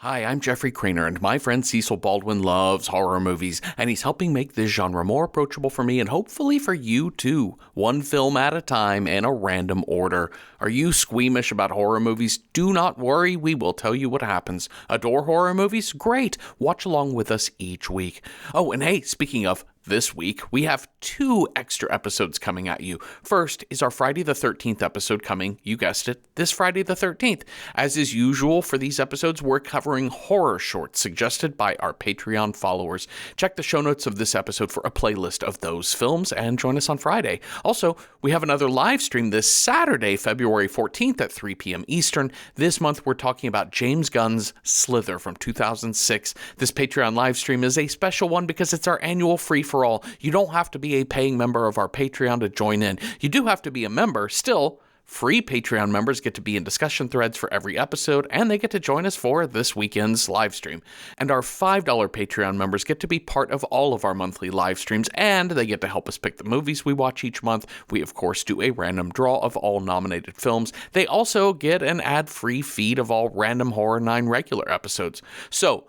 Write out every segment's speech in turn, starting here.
Hi, I'm Jeffrey Craner, and my friend Cecil Baldwin loves horror movies, and he's helping make this genre more approachable for me and hopefully for you too. One film at a time in a random order. Are you squeamish about horror movies? Do not worry, we will tell you what happens. Adore horror movies? Great! Watch along with us each week. Oh, and hey, speaking of this week, we have 2 extra episodes coming at you. First is our Friday the 13th episode coming, you guessed it, this Friday the 13th. As is usual for these episodes, we're covering horror shorts suggested by our Patreon followers. Check the show notes of this episode for a playlist of those films and join us on Friday. Also, we have another live stream this Saturday, February 14th at 3 p.m. Eastern. This month, we're talking about James Gunn's Slither from 2006. This Patreon live stream is a special one because it's our annual free-for-all. You don't have to be a paying member of our Patreon to join in. You do have to be a member. Still, free Patreon members get to be in discussion threads for every episode, and they get to join us for this weekend's live stream. And our $5 Patreon members get to be part of all of our monthly live streams, and they get to help us pick the movies we watch each month. We, of course, do a random draw of all nominated films. They also get an ad-free feed of all Random Horror 9 regular episodes. So,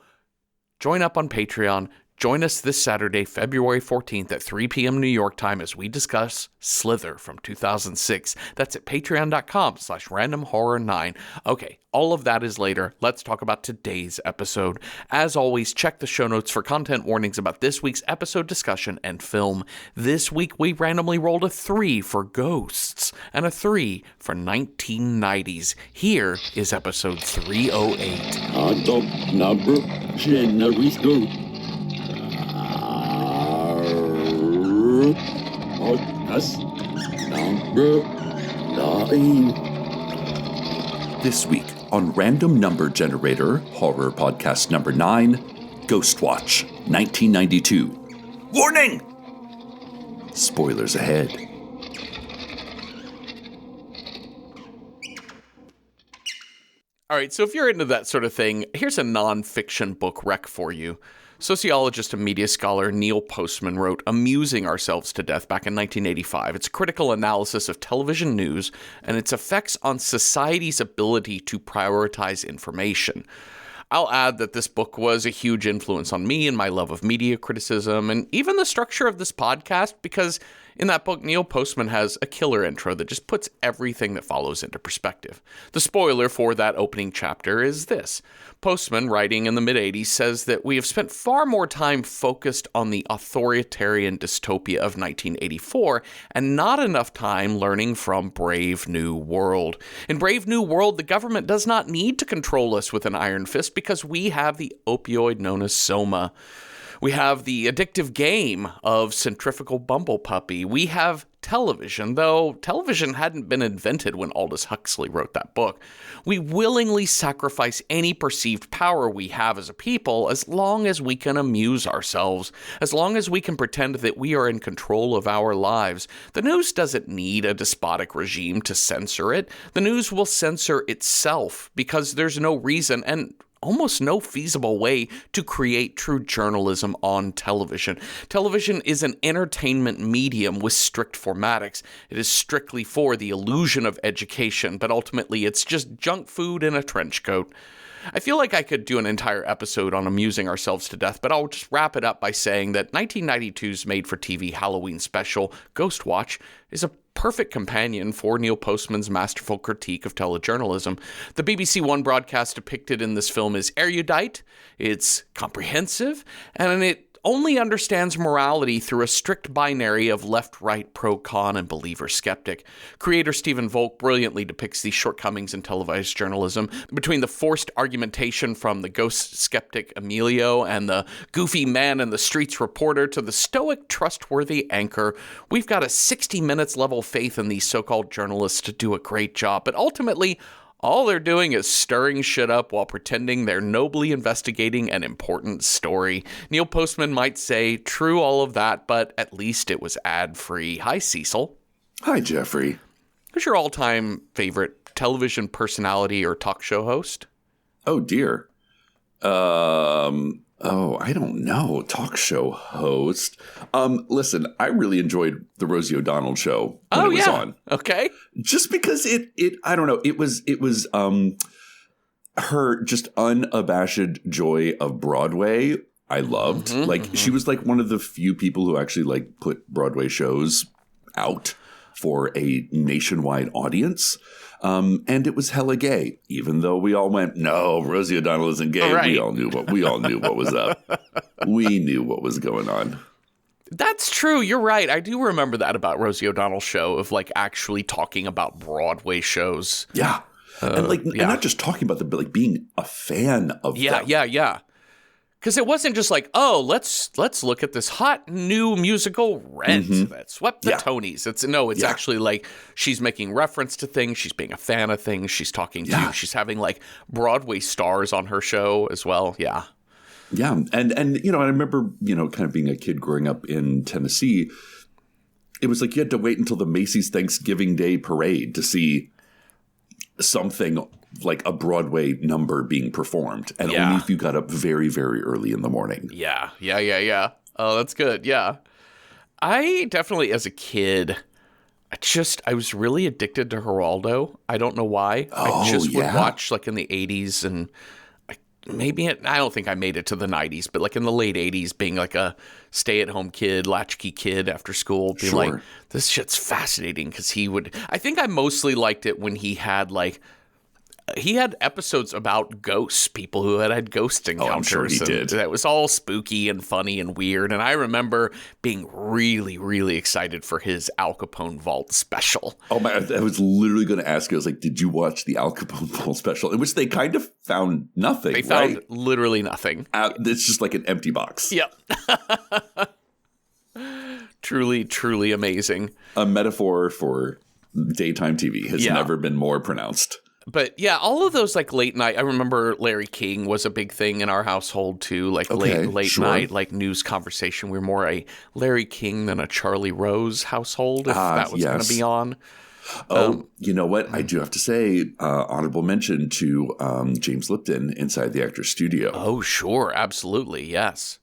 join up on Patreon. Join us this Saturday, February 14th at 3 p.m. New York time as we discuss Slither from 2006. That's at patreon.com/randomhorror9. Okay, all of that is later. Let's talk about today's episode. As always, check the show notes for content warnings about this week's episode discussion and film. This week, we randomly rolled a 3 for ghosts and a 3 for 1990s. Here is episode 308. Podcast number 9. This week on Random Number Generator, horror podcast number 9, Ghostwatch, 1992. Warning! Spoilers ahead. All right, so if you're into that sort of thing, here's a nonfiction book rec for you. Sociologist and media scholar Neil Postman wrote Amusing Ourselves to Death back in 1985. It's a critical analysis of television news and its effects on society's ability to prioritize information. I'll add that this book was a huge influence on me and my love of media criticism and even the structure of this podcast, because in that book, Neil Postman has a killer intro that just puts everything that follows into perspective. The spoiler for that opening chapter is this. Postman, writing in the mid-'80s, says that we have spent far more time focused on the authoritarian dystopia of 1984 and not enough time learning from Brave New World. In Brave New World, the government does not need to control us with an iron fist because we have the opioid known as Soma. We have the addictive game of centrifugal bumble puppy. We have television, though television hadn't been invented when Aldous Huxley wrote that book. We willingly sacrifice any perceived power we have as a people as long as we can amuse ourselves, as long as we can pretend that we are in control of our lives. The news doesn't need a despotic regime to censor it. The news will censor itself because there's no reason and almost no feasible way to create true journalism on television. Television is an entertainment medium with strict formatics. It is strictly for the illusion of education, but ultimately it's just junk food in a trench coat. I feel like I could do an entire episode on Amusing Ourselves to Death, but I'll just wrap it up by saying that 1992's made-for-TV Halloween special, Ghostwatch, is a perfect companion for Neil Postman's masterful critique of telejournalism. The BBC One broadcast depicted in this film is erudite, it's comprehensive, and it only understands morality through a strict binary of left, right, pro, con, and believer, skeptic. Creator Stephen Volk brilliantly depicts these shortcomings in televised journalism. Between the forced argumentation from the ghost skeptic Emilio and the goofy man in the streets reporter to the stoic, trustworthy anchor, we've got a 60 minutes level faith in these so-called journalists to do a great job. But ultimately, all they're doing is stirring shit up while pretending they're nobly investigating an important story. Neil Postman might say, true all of that, but at least it was ad-free. Hi, Cecil. Hi, Jeffrey. Who's your all-time favorite television personality or talk show host? Oh, dear. I don't know. Talk show host. Listen, I really enjoyed the Rosie O'Donnell show when it was on. Okay. Just because it I don't know, it was her just unabashed joy of Broadway, I loved. She was like one of the few people who actually like put Broadway shows out for a nationwide audience. And it was hella gay, even though we all went, no, Rosie O'Donnell isn't gay. Right. We all knew what was up. We knew what was going on. That's true. You're right. I do remember that about Rosie O'Donnell's show of like actually talking about Broadway shows. Yeah. And not just talking about them, but like being a fan of them. Yeah. Because it wasn't just like, oh, let's look at this hot new musical Rent that swept the Tonys. It's actually like she's making reference to things. She's being a fan of things. She's talking to. She's having like Broadway stars on her show as well. Yeah. Yeah. And I remember, kind of being a kid growing up in Tennessee. It was like you had to wait until the Macy's Thanksgiving Day parade to see something like a Broadway number being performed, and only if you got up very, very early in the morning. Yeah. Oh, that's good. Yeah. I definitely, as a kid, I was really addicted to Geraldo. I don't know why. I just would watch like in the 80s and I don't think I made it to the 90s, but like in the late 80s, being like a stay-at-home kid, latchkey kid after school, being like, this shit's fascinating because I think I mostly liked it when he had episodes about ghosts, people who had ghost encounters. I'm sure he did. That was all spooky and funny and weird. And I remember being really, really excited for his Al Capone Vault special. Oh my! I was literally going to ask you. I was like, "Did you watch the Al Capone Vault special?" In which they kind of found nothing. They found literally nothing. It's just like an empty box. Yep. Truly, truly amazing. A metaphor for daytime TV has never been more pronounced. But yeah, all of those like late night. I remember Larry King was a big thing in our household too. Like late night, like news conversation. We were more a Larry King than a Charlie Rose household. If that was going to be on. You know what? I do have to say, honorable mention to James Lipton inside the Actors Studio. Oh, sure, absolutely, yes.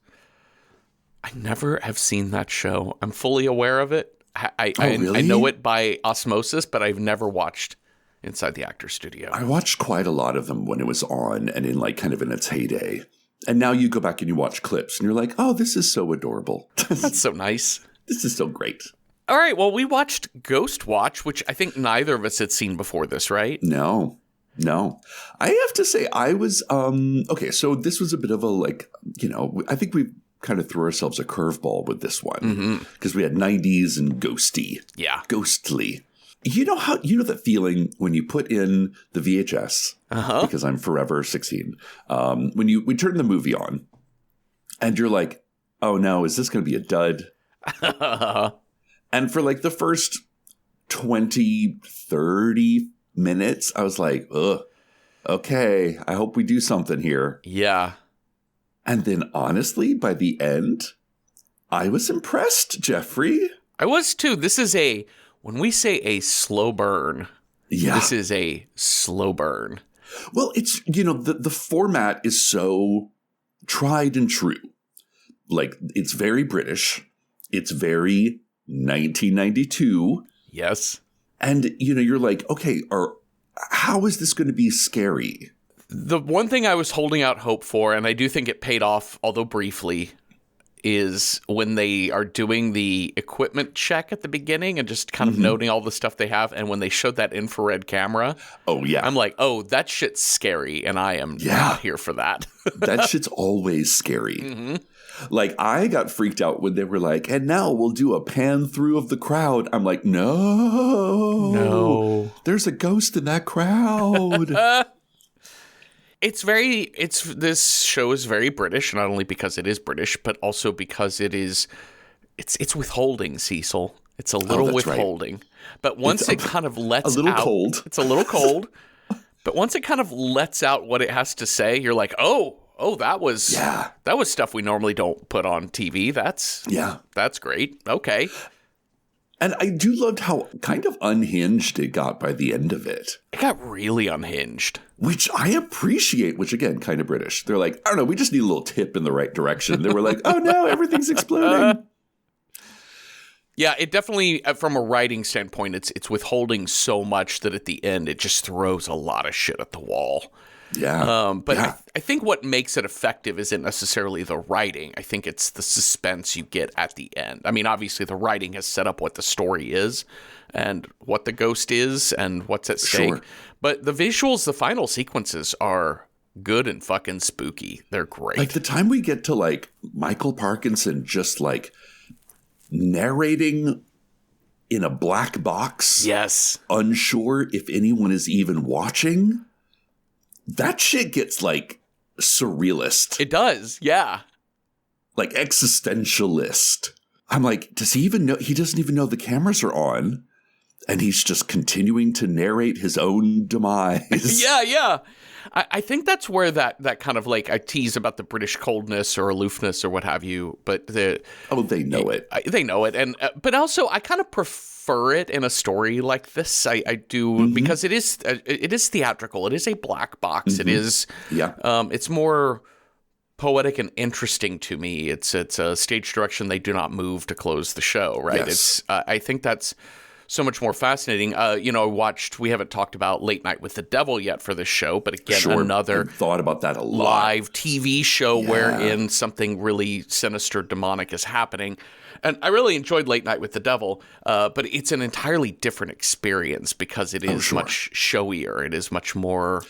I never have seen that show. I'm fully aware of it. Really? I know it by osmosis, but I've never watched Inside the Actors Studio. I watched quite a lot of them when it was on and in like kind of in its heyday. And now you go back and you watch clips and you're like, oh, this is so adorable. That's so nice. This is so great. All right. Well, we watched Ghostwatch, which I think neither of us had seen before this, right? No. I have to say I was, okay, so this was a bit of a I think we kind of threw ourselves a curveball with this one because we had 90s and ghosty. Yeah. Ghostly. You know that feeling when you put in the VHS, because I'm forever 16, when we turn the movie on and you're like, oh no, is this going to be a dud? And for like the first 20, 30 minutes, I was like, ugh, okay, I hope we do something here. Yeah. And then honestly, by the end, I was impressed, Jeffrey. I was too. When we say a slow burn, this is a slow burn. Well, it's, the format is so tried and true. Like, it's very British. It's very 1992. Yes. And, you're like, okay, how is this going to be scary? The one thing I was holding out hope for, and I do think it paid off, although briefly, is when they are doing the equipment check at the beginning and just kind of noting all the stuff they have. And when they showed that infrared camera, I'm like, oh, that shit's scary. And I am not here for that. That shit's always scary. Like, I got freaked out when they were like, and now we'll do a pan through of the crowd. I'm like, no, there's a ghost in that crowd. This show is very British, not only because it is British, but also because it's withholding, Cecil. It's a little withholding. Right. But once it kind of lets out, cold. It's a little cold. But once it kind of lets out what it has to say, you're like, oh, that was stuff we normally don't put on TV. That's great. Okay. And I do love how kind of unhinged it got by the end of it. It got really unhinged. Which I appreciate, which again, kind of British. They're like, I don't know, we just need a little tip in the right direction. They were like, oh no, everything's exploding. Yeah, it definitely, from a writing standpoint, it's withholding so much that at the end it just throws a lot of shit at the wall. Yeah. But yeah. I think what makes it effective isn't necessarily the writing. I think it's the suspense you get at the end. I mean, obviously the writing has set up what the story is and what the ghost is and what's at stake. Sure. But the visuals, the final sequences are good and fucking spooky. They're great. Like the time we get to like Michael Parkinson just like narrating in a black box. Yes. Unsure if anyone is even watching. That shit gets like surrealist. It does. Yeah. Like existentialist. I'm like, does he even know? He doesn't even know the cameras are on. And he's just continuing to narrate his own demise. Yeah. I think that's where that kind of like I tease about the British coldness or aloofness or what have you. But they know it. They know it. And but also I kind of prefer it in a story like this. I do because it is theatrical. It is a black box. It is. Yeah. It's more poetic and interesting to me. It's a stage direction they do not move to close the show. Right. Yes. It's I think that's so much more fascinating. We haven't talked about Late Night with the Devil yet for this show, but again, another thought about that a lot. Live TV show wherein something really sinister, demonic is happening. And I really enjoyed Late Night with the Devil, but it's an entirely different experience because it is much showier. It is much more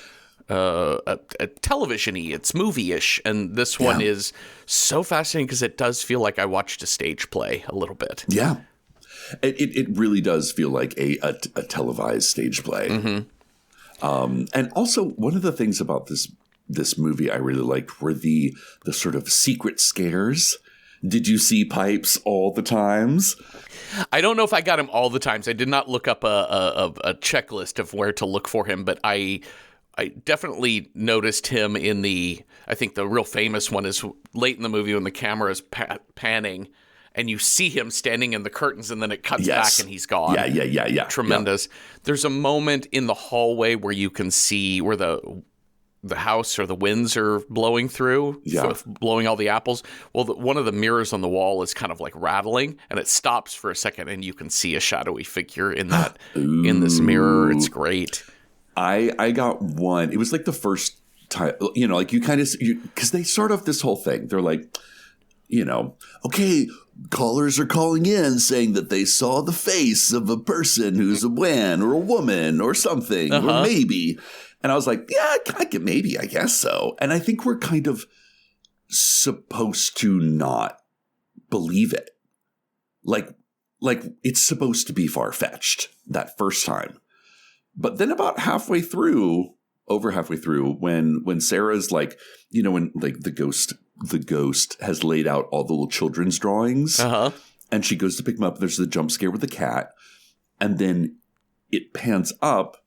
television-y. It's movie-ish. And this one is so fascinating because it does feel like I watched a stage play a little bit. Yeah. It really does feel like a televised stage play. And also, one of the things about this movie I really liked were the sort of secret scares. Did you see Pipes all the times? I don't know if I got him all the times. I did not look up a checklist of where to look for him, but I definitely noticed him in I think the real famous one is late in the movie when the camera is panning. And you see him standing in the curtains, and then it cuts back, and he's gone. Yeah. Tremendous. Yeah. There's a moment in the hallway where you can see where the house or the winds are blowing through, blowing all the apples. Well, one of the mirrors on the wall is kind of like rattling, and it stops for a second, and you can see a shadowy figure in that in this mirror. It's great. I got one. It was like the first time, like you kind of because they start off this whole thing. They're like, okay, callers are calling in saying that they saw the face of a person who's a man or a woman or something, or maybe. And I was like, yeah, maybe, I guess so. And I think we're kind of supposed to not believe it. Like it's supposed to be far-fetched that first time. But then about over halfway through, when Sarah's like, when like the ghost has laid out all the little children's drawings, and she goes to pick them up. There's the jump scare with the cat, and then it pans up.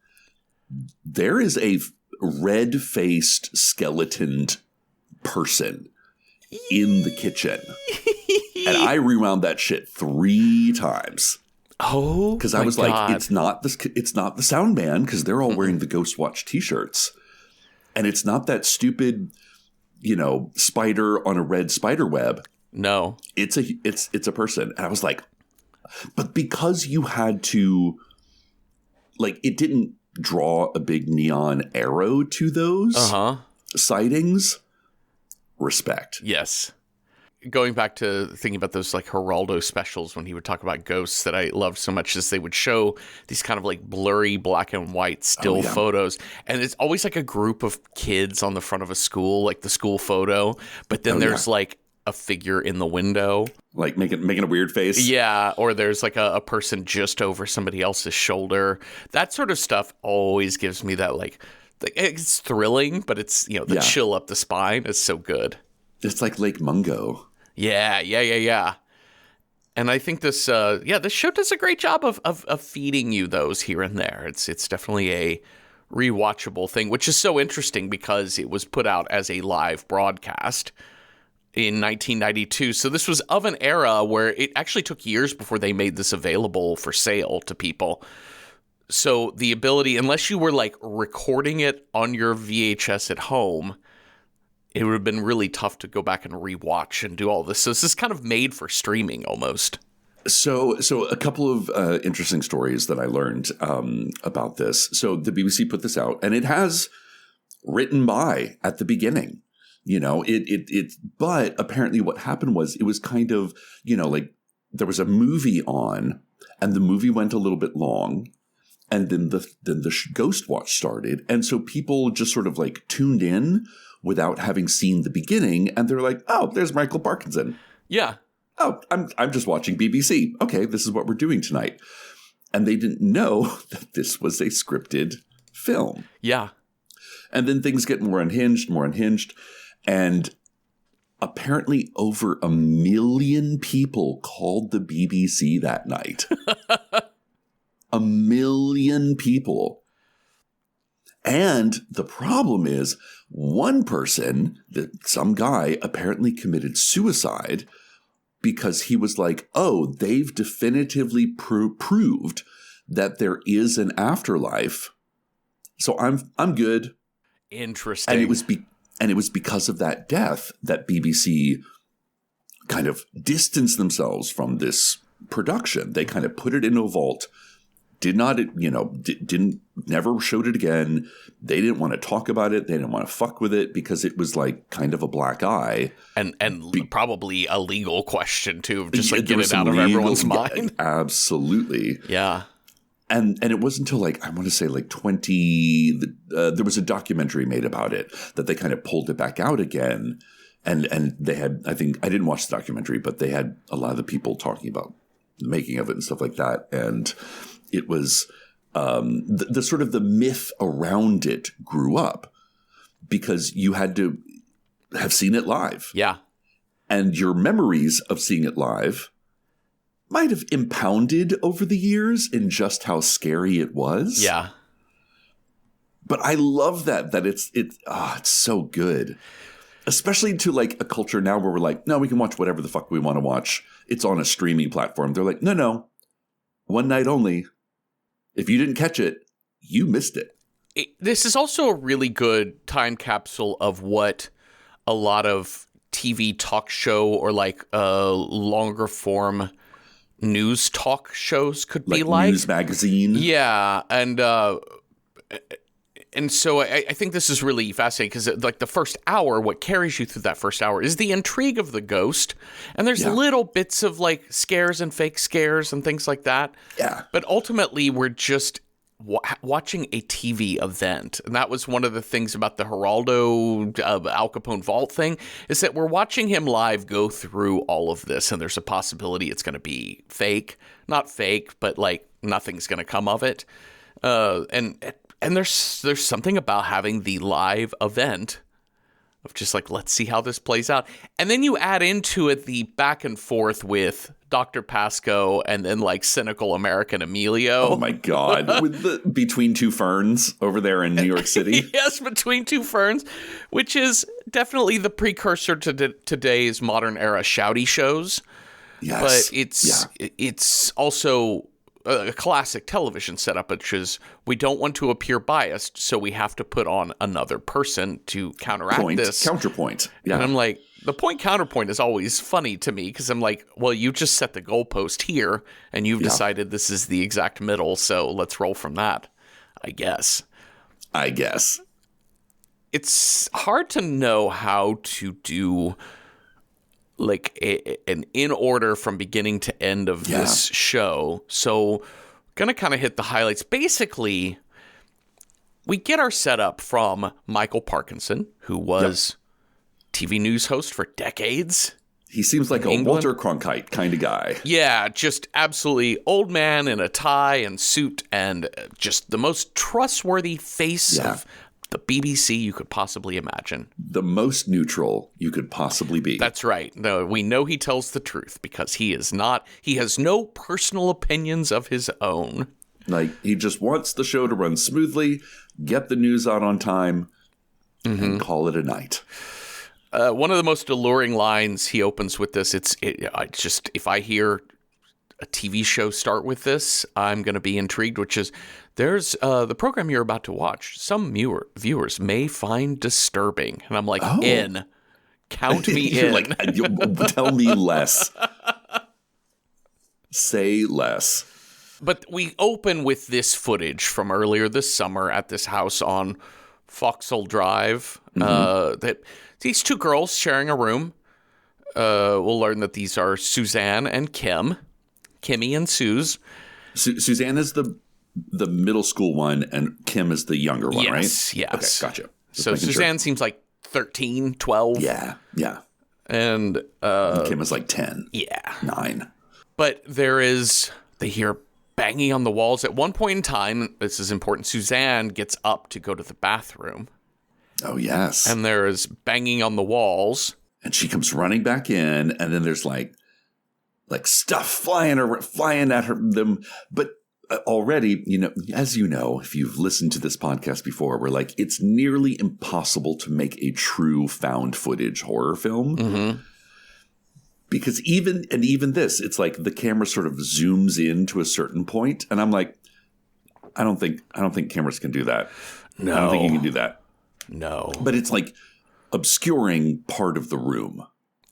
There is a red-faced skeletoned person in the kitchen, and I rewound that shit 3 times. Oh, because I was like, it's not the sound man, because they're all wearing the Ghostwatch t-shirts, and it's not that stupid, spider on a red spider web. No, it's a person, and I was like, but because you had to, like, it didn't draw a big neon arrow to those sightings. Respect. Yes. Going back to thinking about those like Geraldo specials when he would talk about ghosts that I loved so much is they would show these kind of like blurry black and white still photos. And it's always like a group of kids on the front of a school, like the school photo. But then there's like a figure in the window. Like making a weird face. Yeah. Or there's like a person just over somebody else's shoulder. That sort of stuff always gives me that like it's thrilling, but it's, the chill up the spine is so good. It's like Lake Mungo. Yeah. And I think this show does a great job of feeding you those here and there. It's definitely a rewatchable thing, which is so interesting because it was put out as a live broadcast in 1992. So this was of an era where it actually took years before they made this available for sale to people. So the ability, unless you were like recording it on your VHS at home, it would have been really tough to go back and rewatch and do all this. So this is kind of made for streaming almost. So a couple of interesting stories that I learned about this. So the BBC put this out, and it has written by at the beginning. You know, but apparently what happened was it was kind of, you know, like there was a movie on and the movie went a little bit long and then the Ghostwatch started. And so people just sort of like tuned in without having seen the beginning. And they're like, oh, there's Michael Parkinson. Yeah. Oh, I'm just watching BBC. Okay, this is what we're doing tonight. And they didn't know that this was a scripted film. Yeah. And then things get more unhinged. And apparently over 1 million people called the BBC that night. 1 million people. And the problem is one person, some guy, apparently committed suicide because he was like, oh, they've definitively proved that there is an afterlife. So I'm good. Interesting. And it was because of that death that BBC kind of distanced themselves from this production. They kind of put it in a vault, never showed it again. They didn't want to talk about it. They didn't want to fuck with it because it was like kind of a black eye. And probably a legal question too, of just like get it out of everyone's mind. Absolutely. Yeah. And it wasn't until like, I want to say like there was a documentary made about it that they kind of pulled it back out again. And they had, I think, I didn't watch the documentary, but they had a lot of the people talking about the making of it and stuff like that. And it was the sort of the myth around it grew up because you had to have seen it live. Yeah. And your memories of seeing it live might have impounded over the years in just how scary it was. Yeah. But I love that it's so good. Especially to like a culture now where we're like, no, we can watch whatever the fuck we want to watch. It's on a streaming platform. They're like, no, one night only. If you didn't catch it, you missed it. This is also a really good time capsule of what a lot of TV talk show or like longer form news talk shows could be like. News magazine. Yeah. And so I think this is really fascinating because like the first hour, what carries you through that first hour is the intrigue of the ghost. And there's little bits of like scares and fake scares and things like that. Yeah. But ultimately, we're just watching a TV event. And that was one of the things about the Geraldo Al Capone vault thing is that we're watching him live go through all of this. And there's a possibility it's going to be fake. Not fake, but like nothing's going to come of it. And there's something about having the live event of just like, let's see how this plays out. And then you add into it the back and forth with Dr. Pasco and then like cynical American Emilio. Oh my God. With the Between Two Ferns over there in New York City. Yes, Between Two Ferns, which is definitely the precursor to today's modern era shouty shows. Yes. But it's also a classic television setup, which is we don't want to appear biased, so we have to put on another person to counteract this. Counterpoint. Yeah. And I'm like, the point counterpoint is always funny to me because I'm like, well, you just set the goalpost here and you've decided this is the exact middle, so let's roll from that, I guess. It's hard to know how to do like an in order from beginning to end of this show. So gonna kind of hit the highlights. Basically, we get our setup from Michael Parkinson, who was TV news host for decades. He seems like a Walter Cronkite kind of guy. Yeah, just absolutely old man in a tie and suit and just the most trustworthy face of the BBC you could possibly imagine. The most neutral you could possibly be. That's right. No, we know he tells the truth because he has no personal opinions of his own. Like, he just wants the show to run smoothly, get the news out on time, and call it a night. One of the most alluring lines he opens with this, it's just, if I hear a TV show start with this, I'm going to be intrigued, which is, there's the program you're about to watch. Some viewers may find disturbing. And I'm like, in. Count me in. Like, tell me less. Say less. But we open with this footage from earlier this summer at this house on Foxhole Drive. That these two girls sharing a room. We'll learn that these are Suzanne and Kim. Kimmy and Suze. Suzanne is the middle school one, and Kim is the younger one, right? Yes. Okay, gotcha. So Suzanne seems like 13, 12. Yeah. And Kim is like 10. Yeah. 9. But they hear banging on the walls. At one point in time, this is important, Suzanne gets up to go to the bathroom. Oh, yes. And there is banging on the walls. And she comes running back in, and then there's like stuff flying at them. But already, as you know, if you've listened to this podcast before, we're like, it's nearly impossible to make a true found footage horror film. Mm-hmm. Because even this, it's like the camera sort of zooms in to a certain point, and I'm like, I don't think cameras can do that. No. I don't think you can do that. No. But it's like obscuring part of the room.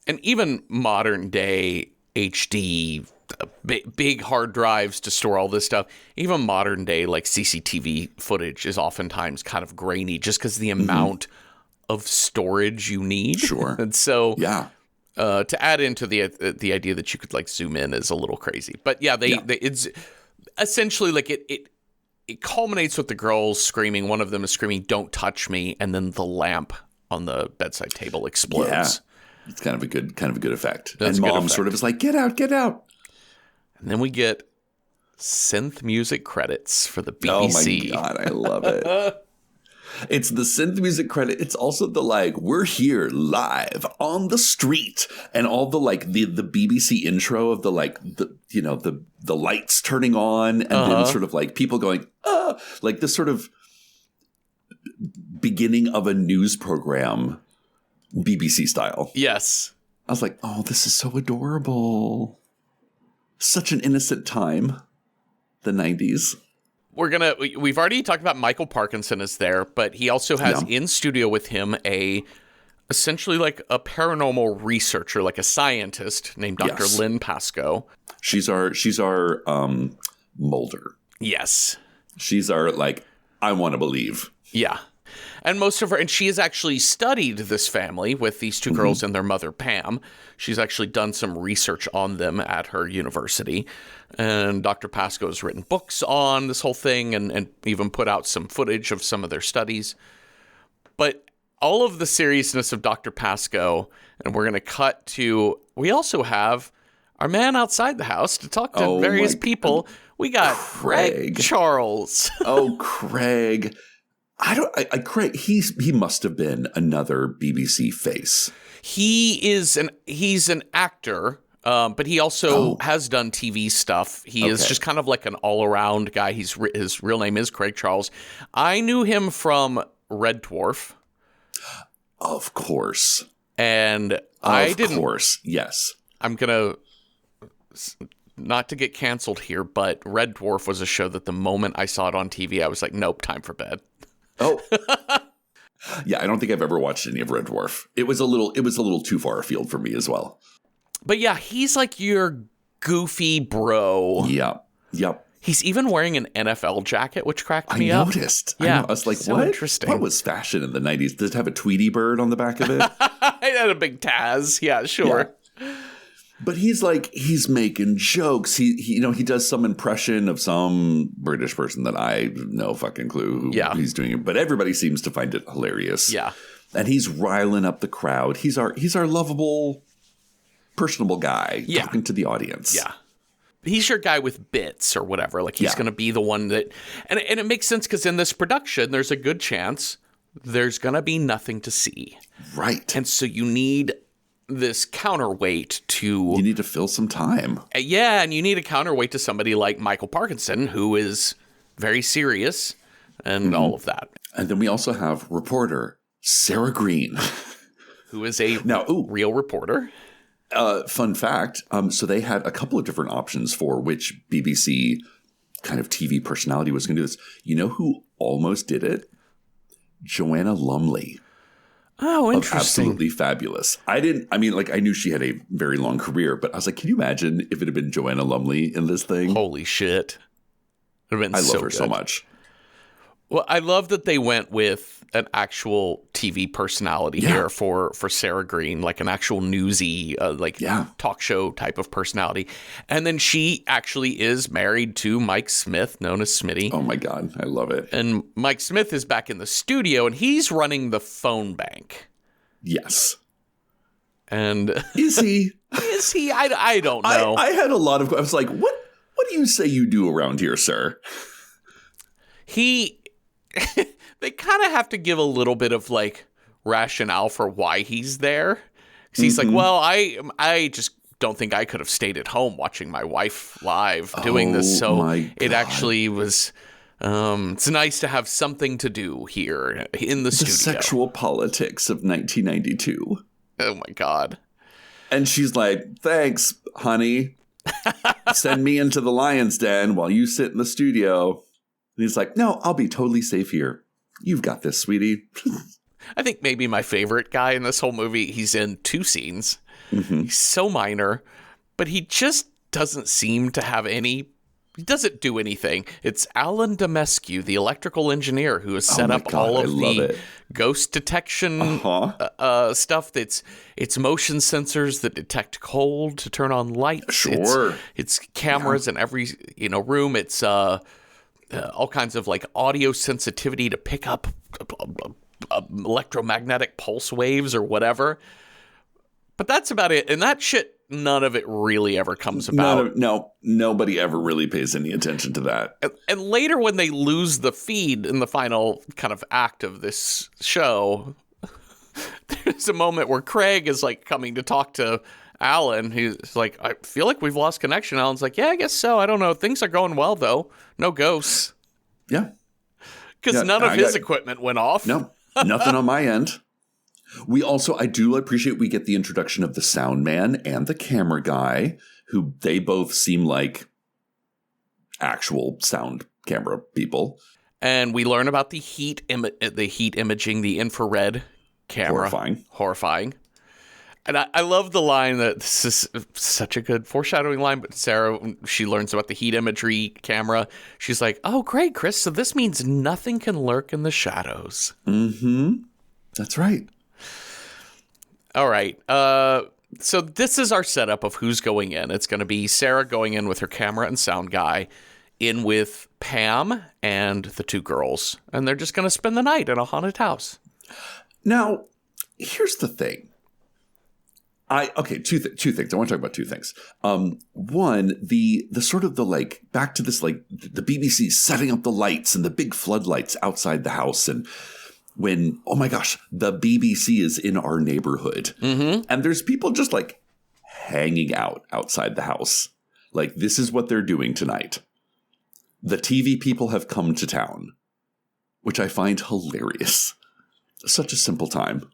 And even modern day HD, big hard drives to store all this stuff, even modern day like CCTV footage is oftentimes kind of grainy just because the amount of storage you need. Sure. And so yeah. To add into the idea that you could like zoom in is a little crazy. But yeah, it's essentially like it culminates with the girls screaming. One of them is screaming, "Don't touch me," and then the lamp on the bedside table explodes. Yeah. It's kind of a good effect. That's and a good Mom effect. sort of is like, "Get out, get out." And then we get synth music credits for the Oh BBC. my God, I love it. It's the synth music credit. It's also the like, we're here live on the street, and all the like the BBC intro of the like the lights turning on, and then sort of like people going, like this sort of beginning of a news program, BBC style. Yes. I was like, oh, this is so adorable. Such an innocent time, the 90s. We've already talked about Michael Parkinson is there, but he also has in studio with him essentially like a paranormal researcher, like a scientist named Dr. Lynn Pascoe. She's our Mulder. Yes. She's our like, I want to believe. Yeah. And and she has actually studied this family with these two girls and their mother, Pam. She's actually done some research on them at her university. And Dr. Pascoe has written books on this whole thing and even put out some footage of some of their studies. But all of the seriousness of Dr. Pascoe, and we're going to cut to, we also have our man outside the house to talk to various people. We got Craig Charles. Oh, Craig. Craig, he must have been another BBC face. He's an actor, but he also has done TV stuff. He is just kind of like an all-around guy. His real name is Craig Charles. I knew him from Red Dwarf. Of course. And Of course, yes. I'm going to, not to get canceled here, but Red Dwarf was a show that the moment I saw it on TV, I was like, nope, time for bed. Oh, yeah. I don't think I've ever watched any of Red Dwarf. It was a little too far afield for me as well. But yeah, he's like your goofy bro. Yep. He's even wearing an NFL jacket, which cracked me up. up. I noticed. Yeah, I was like, so what? Interesting. What was fashion in the 90s? Did it have a Tweety bird on the back of it? It had a big Taz. Yeah, sure. Yeah. But he's making jokes. He does some impression of some British person that I have no fucking clue who he's doing it. But everybody seems to find it hilarious. Yeah. And he's riling up the crowd. He's our lovable, personable guy talking to the audience. Yeah. He's your guy with bits or whatever. Like he's going to be the one that, and it makes sense because in this production, there's a good chance there's going to be nothing to see. Right. And so you need this counterweight to... You need to fill some time. Yeah, and you need a counterweight to somebody like Michael Parkinson, who is very serious and all of that. And then we also have reporter Sarah Green. Who is a real reporter. Fun fact, so they had a couple of different options for which BBC kind of TV personality was going to do this. You know who almost did it? Joanna Lumley. Oh, interesting. Absolutely fabulous. I knew she had a very long career, but I was like, can you imagine if it had been Joanna Lumley in this thing? Holy shit. It would have been I so love her good. so much. Well, I love that they went with an actual TV personality here for Sarah Green, like an actual newsy, talk show type of personality. And then she actually is married to Mike Smith, known as Smitty. Oh, my God. I love it. And Mike Smith is back in the studio, and he's running the phone bank. Yes. And is he? Is he? I don't know. I had a lot of. I was like, what do you say you do around here, sir? They kind of have to give a little bit of like rationale for why he's there. Because he's like, well, I just don't think I could have stayed at home watching my wife live doing this. So it actually was. It's nice to have something to do here in the studio. The sexual politics of 1992. Oh my God. And she's like, thanks, honey. Send me into the lion's den while you sit in the studio. And he's like, no, I'll be totally safe here. You've got this, sweetie. I think maybe my favorite guy in this whole movie, he's in 2 scenes. He's so minor, but he just doesn't seem to have any. He doesn't do anything. It's Alan Demescu, the electrical engineer, who has set up all of the ghost detection stuff. It's motion sensors that detect cold to turn on lights. Sure. It's cameras in every room. It's all kinds of like audio sensitivity to pick up electromagnetic pulse waves or whatever. But that's about it. And that shit, none of it really ever comes about. No, nobody ever really pays any attention to that. And later when they lose the feed in the final kind of act of this show, there's a moment where Craig is like coming to talk to Alan. He's like, I feel like we've lost connection. Alan's like, yeah, I guess so. I don't know. Things are going well, though. No ghosts. Yeah. Because none of his equipment went off. No, nothing on my end. I do appreciate we get the introduction of the sound man and the camera guy, who they both seem like actual sound camera people. And we learn about the heat imaging, the infrared camera. Horrifying. And I love the line that this is such a good foreshadowing line, but Sarah, she learns about the heat imagery camera. She's like, oh, great, Chris. So this means nothing can lurk in the shadows. Mm-hmm. That's right. All right. So this is our setup of who's going in. It's going to be Sarah going in with her camera and sound guy, in with Pam and the 2 girls. And they're just going to spend the night in a haunted house. Now, here's the thing. Two things. I want to talk about 2 things. One, the sort of the like back to this like the BBC setting up the lights and the big floodlights outside the house, and when oh my gosh, the BBC is in our neighborhood, and there's people just like hanging out outside the house, like this is what they're doing tonight. The TV people have come to town, which I find hilarious. Such a simple time.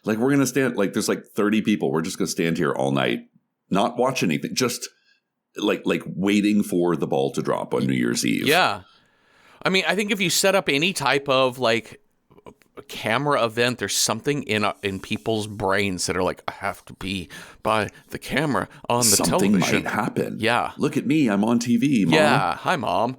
Like, we're going to stand, like, there's like 30 people. We're just going to stand here all night, not watch anything, just like waiting for the ball to drop on New Year's Eve. Yeah. I mean, I think if you set up any type of like a camera event, there's something in people's brains that are like, I have to be by the camera on the television. Something might happen. Yeah. Look at me. I'm on TV, Mom. Yeah. Hi, Mom.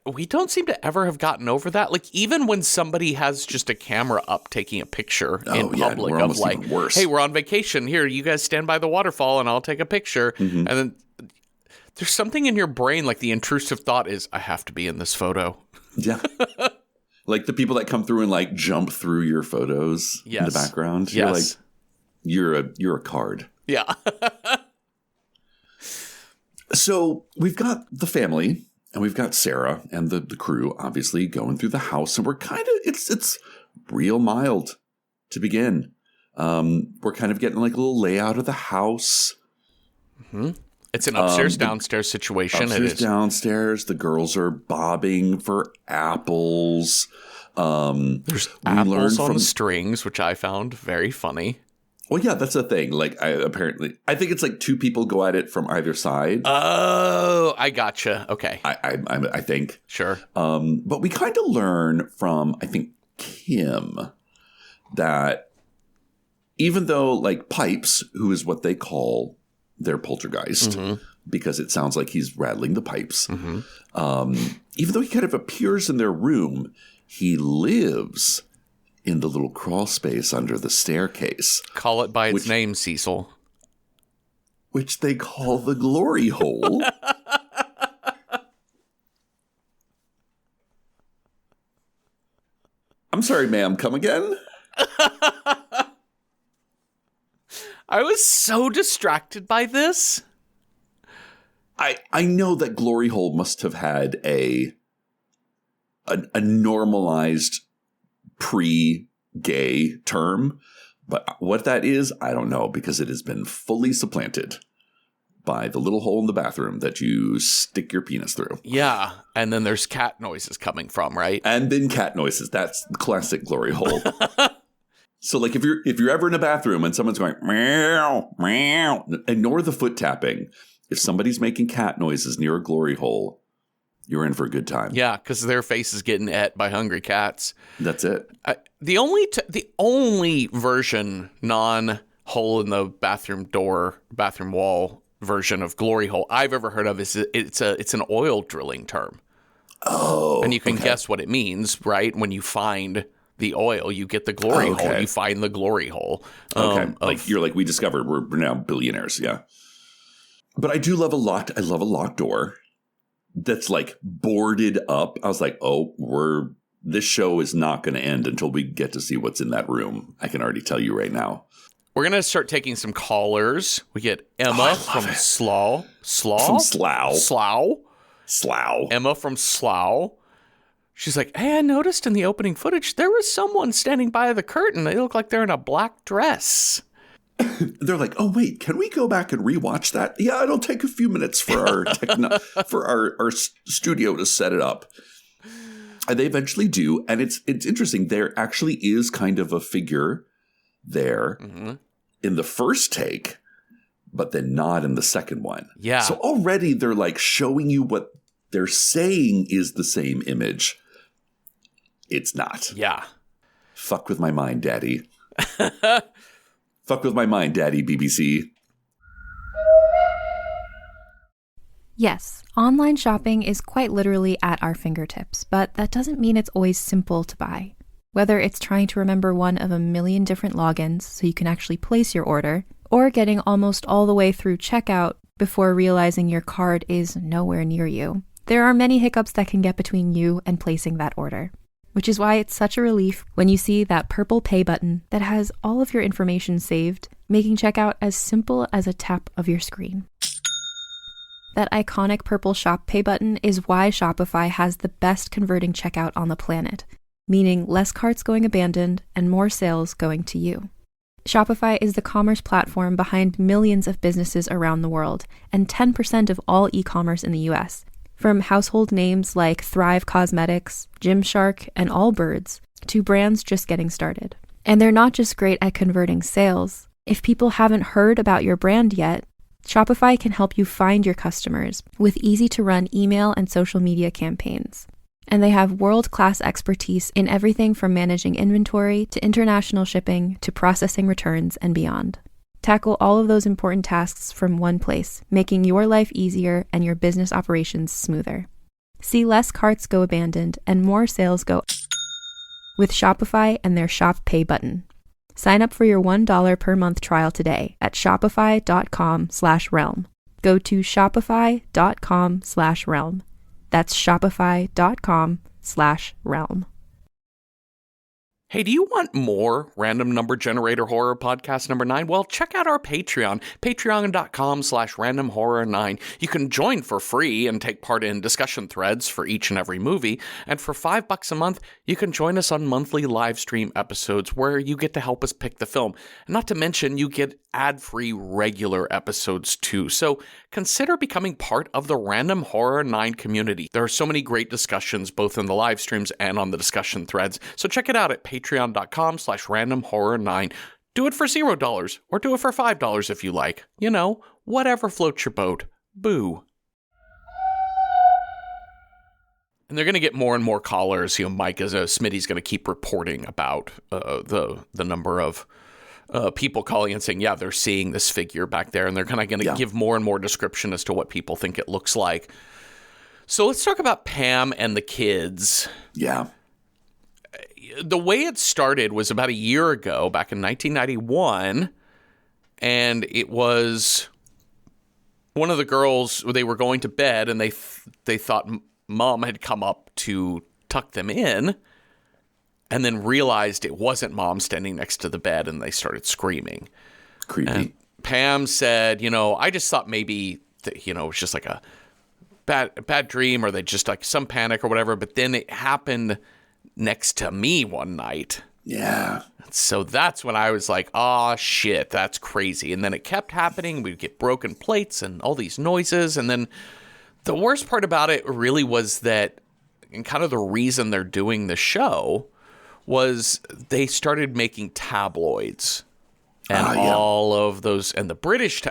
We don't seem to ever have gotten over that. Like, even when somebody has just a camera up taking a picture in public of like, hey, we're on vacation. Here, you guys stand by the waterfall and I'll take a picture. And then there's something in your brain, like the intrusive thought is, I have to be in this photo. Yeah. Like the people that come through and like jump through your photos in the background. You're like, you're a card. Yeah. So we've got the family. And we've got Sarah and the crew obviously going through the house, and we're kind of it's real mild to begin. We're kind of getting like a little layout of the house. It's an upstairs downstairs situation. Upstairs, it is downstairs. The girls are bobbing for apples. There's apples on the strings, which I found very funny. Well, yeah, that's the thing. Like, I think it's like 2 people go at it from either side. Oh, I gotcha. Okay. I think. Sure. But we kind of learn from, I think, Kim that even though like Pipes, who is what they call their poltergeist, because it sounds like he's rattling the pipes. Even though he kind of appears in their room, he lives in the little crawl space under the staircase. Call it by its name, Cecil. Which they call the glory hole. I'm sorry, ma'am. Come again? I was so distracted by this. I know that glory hole must have had a normalized pre-gay term, but what that is, I don't know, because it has been fully supplanted by the little hole in the bathroom that you stick your penis through. Yeah, and then there's cat noises coming from, right? And then cat noises. That's the classic glory hole. So, like, if you're ever in a bathroom and someone's going meow, meow, ignore the foot tapping. If somebody's making cat noises near a glory hole, you're in for a good time. Yeah, because their face is getting ate by hungry cats. That's it. The only version non-hole in the bathroom wall version of glory hole I've ever heard of is it's an oil drilling term. Oh, and you can guess what it means, right? When you find the oil, you get the glory hole. You find the glory hole. You're like, we discovered we're now billionaires. Yeah. But I do love a locked door that's like boarded up. I was like, this show is not going to end until we get to see what's in that room. I can already tell you right now. We're going to start taking some callers. We get Emma from Slough. From Slough. Emma from Slough. She's like, hey, I noticed in the opening footage, there was someone standing by the curtain. They look like they're in a black dress. They're like, oh, wait, can we go back and rewatch that? Yeah, it'll take a few minutes for our studio to set it up. And they eventually do. And it's interesting. There actually is kind of a figure there in the first take, but then not in the second one. Yeah. So already they're like showing you what they're saying is the same image. It's not. Yeah. Fuck with my mind, Daddy. Fuck with my mind, Daddy, BBC. Yes, online shopping is quite literally at our fingertips, but that doesn't mean it's always simple to buy. Whether it's trying to remember one of a million different logins so you can actually place your order, or getting almost all the way through checkout before realizing your card is nowhere near you, there are many hiccups that can get between you and placing that order. Which is why it's such a relief when you see that purple pay button that has all of your information saved, making checkout as simple as a tap of your screen. That iconic purple shop pay button is why Shopify has the best converting checkout on the planet, meaning less carts going abandoned and more sales going to you. Shopify is the commerce platform behind millions of businesses around the world and 10% of all e-commerce in the US. From household names like Thrive Cosmetics, Gymshark, and Allbirds, to brands just getting started. And they're not just great at converting sales. If people haven't heard about your brand yet, Shopify can help you find your customers with easy-to-run email and social media campaigns. And they have world-class expertise in everything from managing inventory to international shipping to processing returns and beyond. Tackle all of those important tasks from one place, making your life easier and your business operations smoother. See less carts go abandoned and more sales go with Shopify and their Shop Pay button. Sign up for your $1 per month trial today at shopify.com/realm. Go to shopify.com/realm. That's shopify.com/realm. Hey, do you want more Random Number Generator Horror Podcast number 9? Well, check out our Patreon, patreon.com/randomhorror9. You can join for free and take part in discussion threads for each and every movie. And for $5 a month, you can join us on monthly live stream episodes where you get to help us pick the film. And not to mention, you get ad-free regular episodes too. So consider becoming part of the Random Horror 9 community. There are so many great discussions both in the live streams and on the discussion threads. So check it out at patreon.com/randomhorror9. Do it for $0 or do it for $5 if you like. You know, whatever floats your boat. Boo. And they're going to get more and more callers. You know, Mike, Smitty's going to keep reporting about the number of people calling and saying, yeah, they're seeing this figure back there, and they're kind of going to give more and more description as to what people think it looks like. So let's talk about Pam and the kids. Yeah. The way it started was about a year ago, back in 1991, and it was one of the girls, they were going to bed, and they thought Mom had come up to tuck them in, and then realized it wasn't Mom standing next to the bed, and they started screaming. Creepy. And Pam said, I just thought maybe, it was just like a bad dream, or they just like some panic or whatever, but then it happened next to me one night. Yeah. So that's when I was like, oh, shit, that's crazy. And then it kept happening. We'd get broken plates and all these noises. And then the worst part about it really was that, and kind of the reason they're doing the show, was they started making tabloids. And all of those, and the British,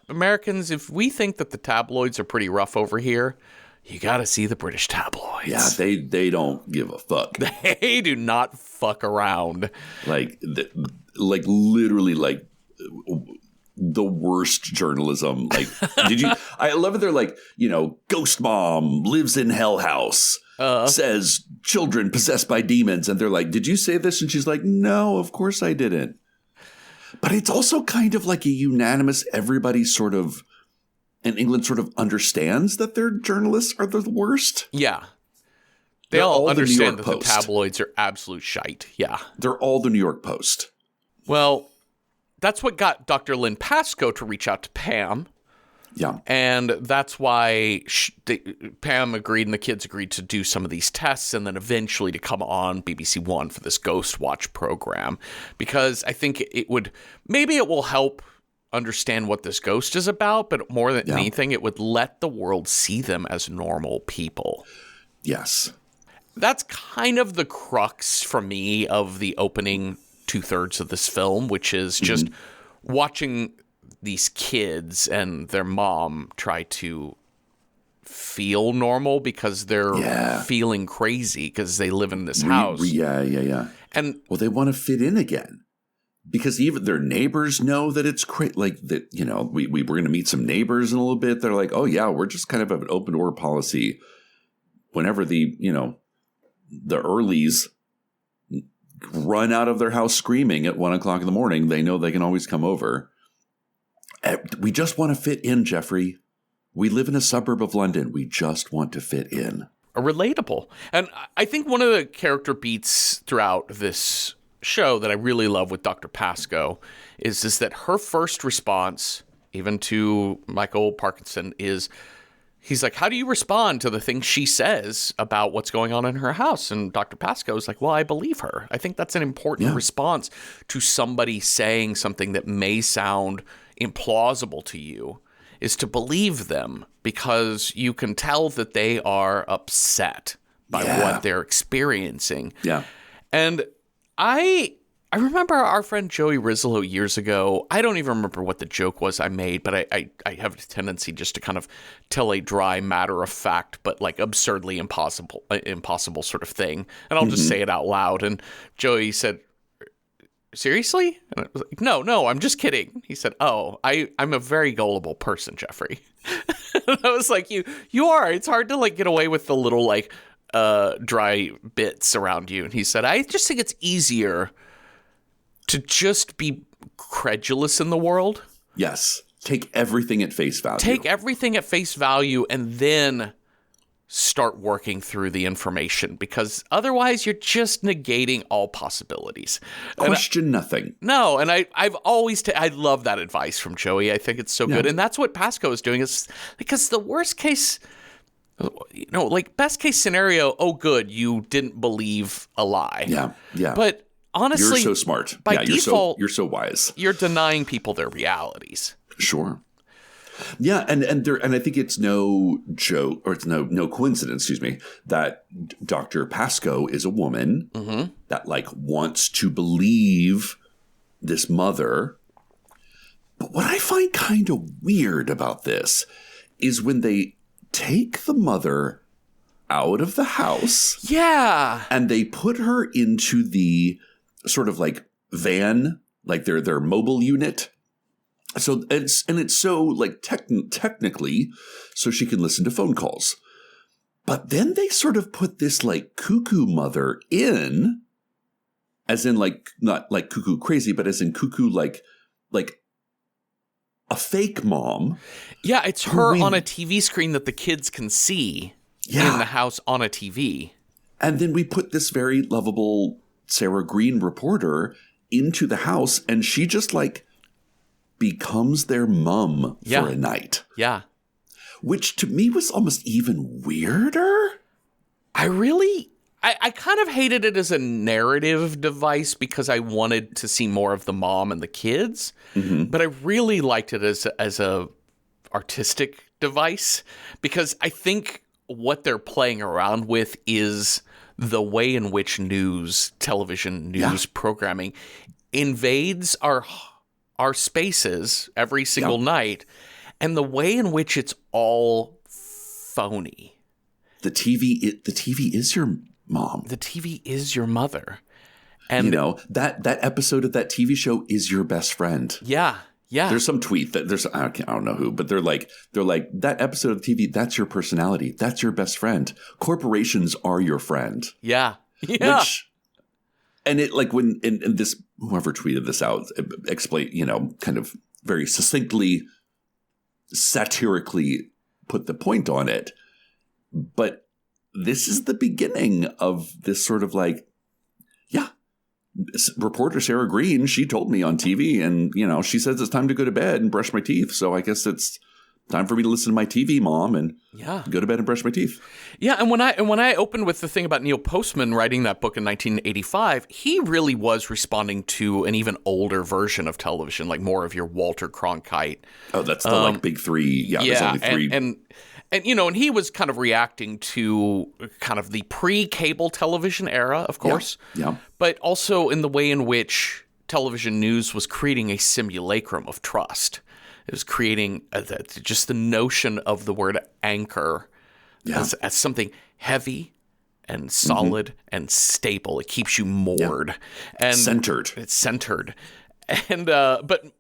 Americans, if we think that the tabloids are pretty rough over here, you got to see the British tabloids. Yeah, they don't give a fuck. They do not fuck around. Like literally, like the worst journalism. Like, I love it. They're like, ghost mom lives in hell house, says children possessed by demons. And they're like, did you say this? And she's like, no, of course I didn't. But it's also kind of like a unanimous, everybody sort of in England sort of understands that their journalists are the worst. Yeah. They all understand that the tabloids are absolute shite. Yeah. They're all the New York Post. Well, that's what got Dr. Lynn Pascoe to reach out to Pam. Yeah. And that's why Pam agreed and the kids agreed to do some of these tests and then eventually to come on BBC One for this Ghostwatch program. Because I think it will help understand what this ghost is about, but more than anything, it would let the world see them as normal people. Yes. That's kind of the crux for me of the opening 2/3 of this film, which is just watching these kids and their mom try to feel normal because they're feeling crazy because they live in this house. Yeah. And well, they want to fit in again. Because even their neighbors know that it's like that, we were going to meet some neighbors in a little bit. They're like, oh, yeah, we're just kind of an open door policy. Whenever the earlies run out of their house screaming at 1 o'clock in the morning, they know they can always come over. We just want to fit in, Jeffrey. We live in a suburb of London. We just want to fit in. Relatable. And I think one of the character beats throughout this show that I really love with Dr. Pascoe is that her first response, even to Michael Parkinson, is he's like, how do you respond to the things she says about what's going on in her house? And Dr. Pascoe is like, well, I believe her. I think that's an important response to somebody saying something that may sound implausible to you, is to believe them because you can tell that they are upset by what they're experiencing. Yeah. And I remember our friend Joey Rizzo years ago. I don't even remember what the joke was I made, but I have a tendency just to kind of tell a dry, matter-of-fact, but like absurdly impossible sort of thing. And I'll just say it out loud. And Joey said, seriously? And I was like, no, I'm just kidding. He said, oh, I'm a very gullible person, Jeffrey. And I was like, you are. It's hard to like get away with the little like dry bits around you. And he said, I just think it's easier to just be credulous in the world. Yes. Take everything at face value. Take everything at face value and then start working through the information, because otherwise you're just negating all possibilities. Question nothing. No, and I've always I love that advice from Joey. I think it's so good. And that's what Pascoe is doing, is because the worst case, like best case scenario, oh good, you didn't believe a lie. Yeah. But honestly, you're so smart. By default, you're so wise. You're denying people their realities. Sure. Yeah, and I think it's no joke, or it's no coincidence, excuse me, that Dr. Pascoe is a woman that like wants to believe this mother. But what I find kind of weird about this is when they take the mother out of the house. Yeah. And they put her into the sort of like van, like their mobile unit. So it's so like technically so she can listen to phone calls. But then they sort of put this like cuckoo mother in, as in like not like cuckoo crazy, but as in cuckoo like a fake mom. Yeah, it's her on a TV screen that the kids can see in the house on a TV. And then we put this very lovable Sarah Green reporter into the house, and she just like becomes their mum for a night. Yeah. Which to me was almost even weirder. I kind of hated it as a narrative device because I wanted to see more of the mom and the kids, but I really liked it as a artistic device because I think what they're playing around with is the way in which television news programming invades our spaces every single night, and the way in which it's all phony. The TV is your mom. The TV is your mother. And you know, that episode of that TV show is your best friend. Yeah. Yeah. There's some tweet that I don't know who, but they're like that episode of TV, that's your personality. That's your best friend. Corporations are your friend. Yeah. Yeah. And it like when in this, whoever tweeted this out, explain, you know, kind of very succinctly, satirically put the point on it. But this is the beginning of this sort of like, reporter Sarah Green, she told me on TV, and, you know, she says it's time to go to bed and brush my teeth. So I guess it's time for me to listen to my TV, Mom, and go to bed and brush my teeth. Yeah, and when I opened with the thing about Neil Postman writing that book in 1985, he really was responding to an even older version of television, like more of your Walter Cronkite. Oh, that's the like big three. Yeah, there's only three. And you know, and he was kind of reacting to kind of the pre-cable television era, of course. Yeah. But also in the way in which television news was creating a simulacrum of trust. It was creating just the notion of the word anchor as something heavy and solid and stable. It keeps you moored and centered. It's centered, and but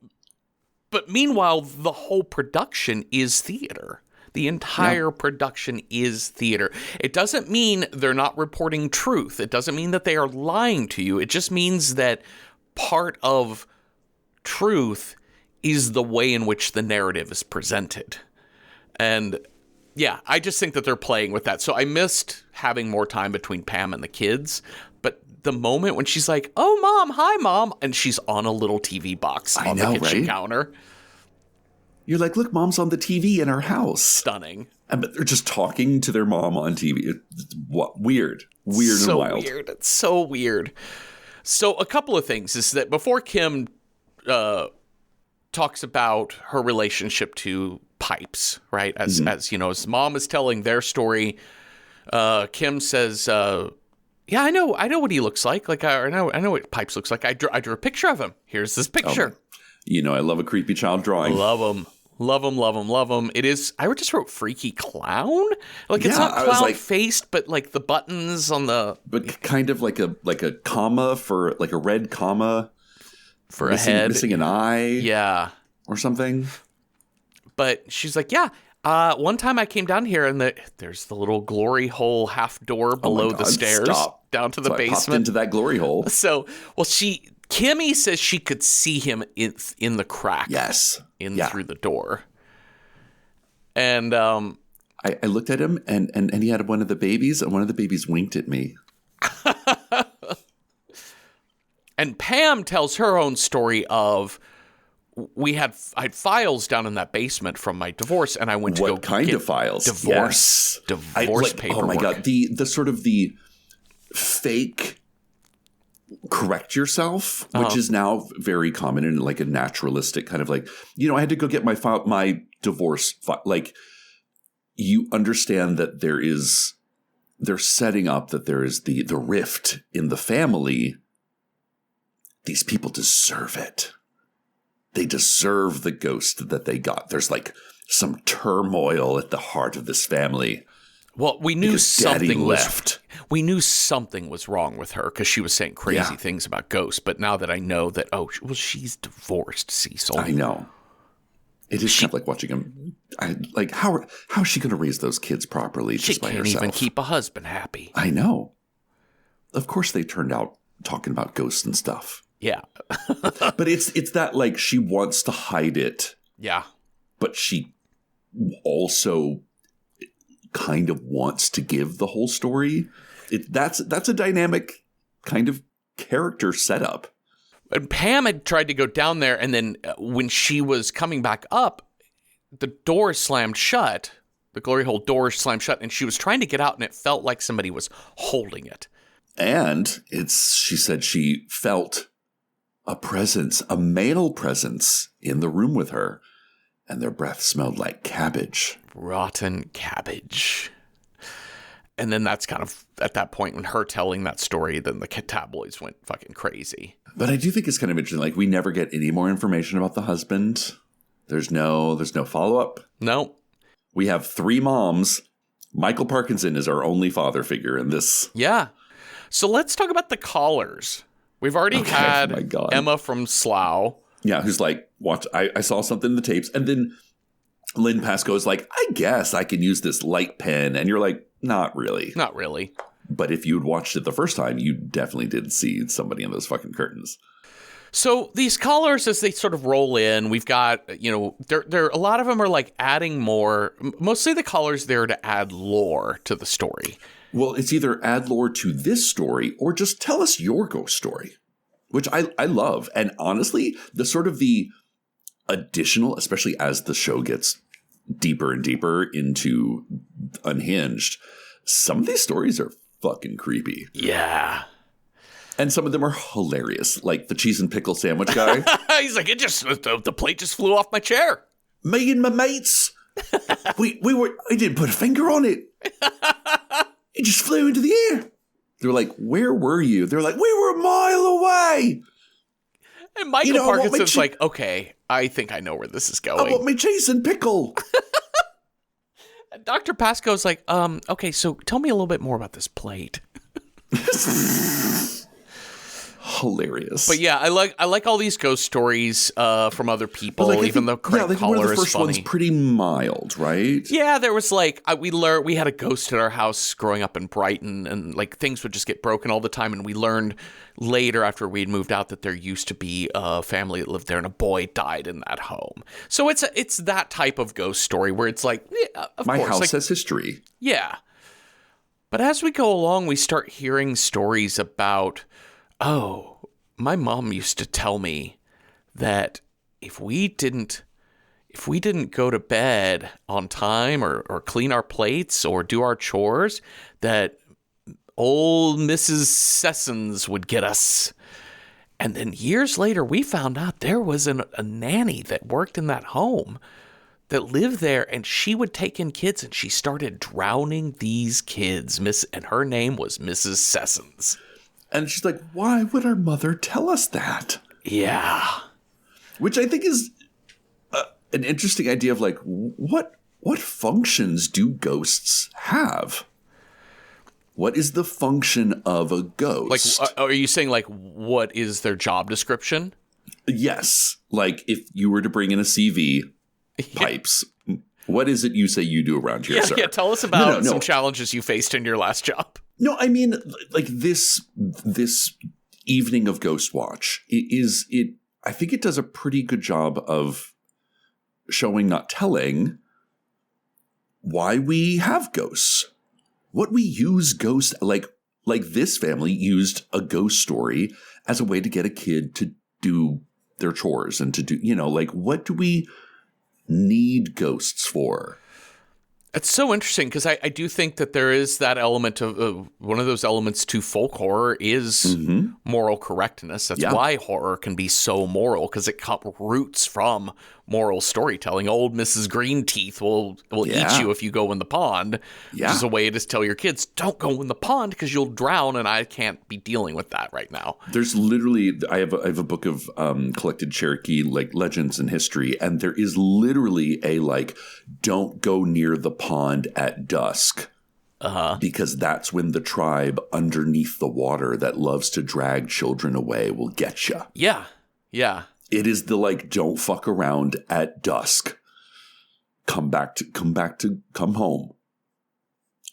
meanwhile, the whole production is theater. The entire production is theater. It doesn't mean they're not reporting truth. It doesn't mean that they are lying to you. It just means that part of truth is the way in which the narrative is presented. And yeah, I just think that they're playing with that. So I missed having more time between Pam and the kids. But the moment when she's like, "Oh, Mom, hi, Mom," and she's on a little TV box on the kitchen counter. You're like, look, Mom's on the TV in our house. Stunning. But they're just talking to their mom on TV. It's weird and wild. Weird. It's so weird. So a couple of things is that before Kim talks about her relationship to pipes, right? As you know, as Mom is telling their story, Kim says, "Yeah, I know what he looks like. Like I know what Pipes looks like. I drew a picture of him. Here's this picture." You know, I love a creepy child drawing. Love him. Love him. It is, I just wrote freaky clown. Like, it's not clown-faced, but like the buttons on the... But kind of like a comma for, like a red comma. For a head. Missing an eye. Yeah. Or something. But she's like, one time I came down here and there's the little glory hole half door below the stairs. Down to the basement. I popped into that glory hole. So, Kimmy says she could see him in the crack. Yes. Through the door. And I looked at him and he had one of the babies, and one of the babies winked at me. And Pam tells her own story of I had files down in that basement from my divorce, and I went to what kind of files? Divorce paperwork. Oh my God. The sort of the fake correct yourself, which is now very common in like a naturalistic kind of like, you know, I had to go get my divorce file. Like, you understand that they're setting up that there is the rift in the family. These people deserve it. They deserve the ghost that they got. There's like some turmoil at the heart of this family. Well, we knew Because Daddy something left. We knew something was wrong with her because she was saying crazy things about ghosts. But now that I know that, she's divorced, Cecil. I know. It is kind of like watching him. How is she going to raise those kids properly She just by can't herself? even keep a husband happy. I know. Of course they turned out talking about ghosts and stuff. Yeah. But it's that like she wants to hide it. Yeah. But she also kind of wants to give the whole story. That's a dynamic kind of character setup. And Pam had tried to go down there, and then when she was coming back up, the door slammed shut. The glory hole door slammed shut, and she was trying to get out, and it felt like somebody was holding it. And she said she felt a presence, a male presence in the room with her, and their breath smelled like cabbage. Rotten cabbage. And then that's kind of at that point when her telling that story, then the tabloids went fucking crazy. But I do think it's kind of interesting. Like, we never get any more information about the husband. There's no follow-up. No. We have 3 moms. Michael Parkinson is our only father figure in this. Yeah. So let's talk about the callers. We've already had Emma from Slough. Yeah, who's like, watch, I saw something in the tapes. And then Lynn Pascoe is like, I guess I can use this light pen. And you're like, not really. Not really. But if you'd watched it the first time, you definitely did see somebody in those fucking curtains. So these callers, as they sort of roll in, we've got, there a lot of them are like adding more. Mostly the callers there to add lore to the story. Well, it's either add lore to this story or just tell us your ghost story, which I love. And honestly, the additional, especially as the show gets deeper and deeper into Unhinged, some of these stories are fucking creepy. Yeah. And some of them are hilarious, like the cheese and pickle sandwich guy. He's like, the plate just flew off my chair. Me and my mates, I didn't put a finger on it. It just flew into the air. They're like, where were you? They're like, we were a mile away. And Michael Parkinson's like, okay, I think I know where this is going. I want me cheese and pickle. And Dr. Pascoe's like, okay, so tell me a little bit more about this plate. Hilarious. But yeah, I like all these ghost stories from other people, even though Craig Collar is funny. The first one's pretty mild, right? Yeah, there was like we had a ghost at our house growing up in Brighton, and like things would just get broken all the time. And we learned later after we'd moved out that there used to be a family that lived there, and a boy died in that home. So it's that type of ghost story where it's like, my house has history. Yeah, but as we go along, we start hearing stories about. Oh, my mom used to tell me that if we didn't go to bed on time or clean our plates or do our chores, that old Mrs. Sessons would get us. And then years later, we found out there was a nanny that worked in that home that lived there, and she would take in kids, and she started drowning these kids. And her name was Mrs. Sessons. And she's like, why would our mother tell us that? Yeah. Which I think is an interesting idea of like, what functions do ghosts have? What is the function of a ghost? Like, are you saying like, what is their job description? Yes. Like if you were to bring in a CV, pipes, what is it you say you do around here, sir? Yeah, tell us about some challenges you faced in your last job. No, I mean, like this evening of Ghostwatch I think it does a pretty good job of showing, not telling, why we have ghosts, what we use ghosts, like this family used a ghost story as a way to get a kid to do their chores and to do, like, what do we need ghosts for? It's so interesting because I do think that there is that element of one of those elements to folk horror is moral correctness. That's why horror can be so moral, because it roots from moral storytelling. Old Mrs. Greenteeth will eat you if you go in the pond, which is a way to tell your kids, don't go in the pond because you'll drown, and I can't be dealing with that right now. There's literally, I have a book of collected Cherokee like legends and history, and there is literally a like, don't go near the pond at dusk because that's when the tribe underneath the water that loves to drag children away will get you. Yeah. Yeah. It is the like, don't fuck around at dusk. Come home.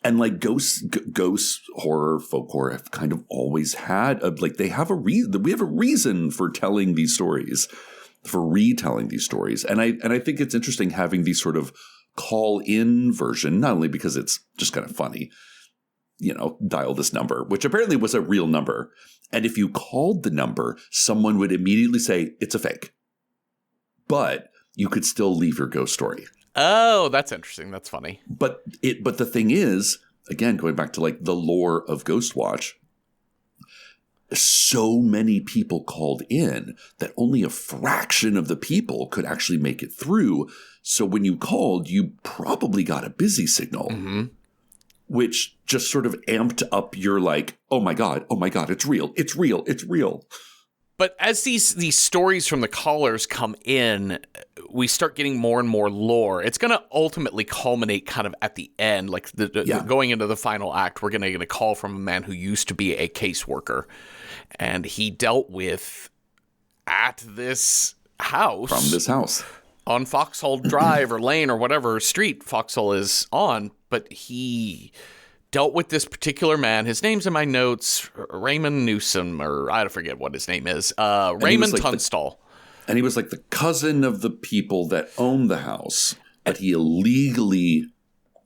And like ghost horror, folk horror have kind of always had they have a reason. We have a reason for telling these stories, for retelling these stories. And I think it's interesting having these sort of call-in version, not only because it's just kind of funny, dial this number, which apparently was a real number. And if you called the number, someone would immediately say it's a fake. But you could still leave your ghost story. Oh, that's interesting. That's funny. But the thing is, again, going back to like the lore of Ghostwatch, so many people called in that only a fraction of the people could actually make it through. So when you called, you probably got a busy signal, which just sort of amped up your like, oh my God, it's real. It's real. It's real. But as these stories from the callers come in, we start getting more and more lore. It's going to ultimately culminate kind of at the end, like going into the final act. We're going to get a call from a man who used to be a caseworker, and he dealt with at this house. From this house. On Foxhole Drive or Lane or whatever street Foxhole is on, but he dealt with this particular man. His name's in my notes, Raymond Newsom, or I forget what his name is, Raymond Tunstall. And he was like the cousin of the people that owned the house, but he illegally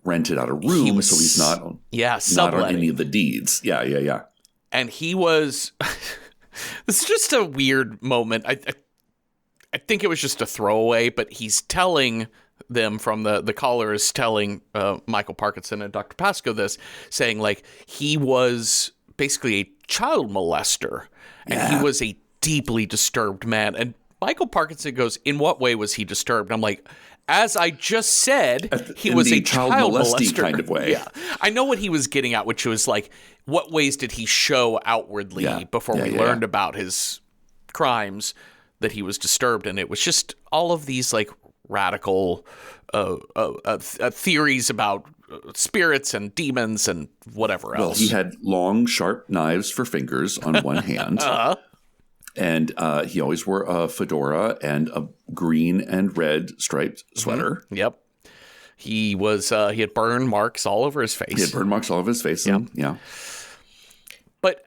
rented out a room, so he's not on any of the deeds. Yeah. And he was, this is just a weird moment. I think it was just a throwaway, but he's telling them from the caller is telling Michael Parkinson and Dr. Pascoe this, saying like he was basically a child molester and he was a deeply disturbed man. And Michael Parkinson goes, in what way was he disturbed? And I'm like, as I just said, he was a child molester kind of way. Yeah, I know what he was getting at, which was like, what ways did he show outwardly before we learned about his crimes that he was disturbed? And it was just all of these like radical theories about spirits and demons and whatever else. Well, he had long, sharp knives for fingers on one hand. And he always wore a fedora and a green and red striped sweater. Yep. He had burn marks all over his face. Yeah. But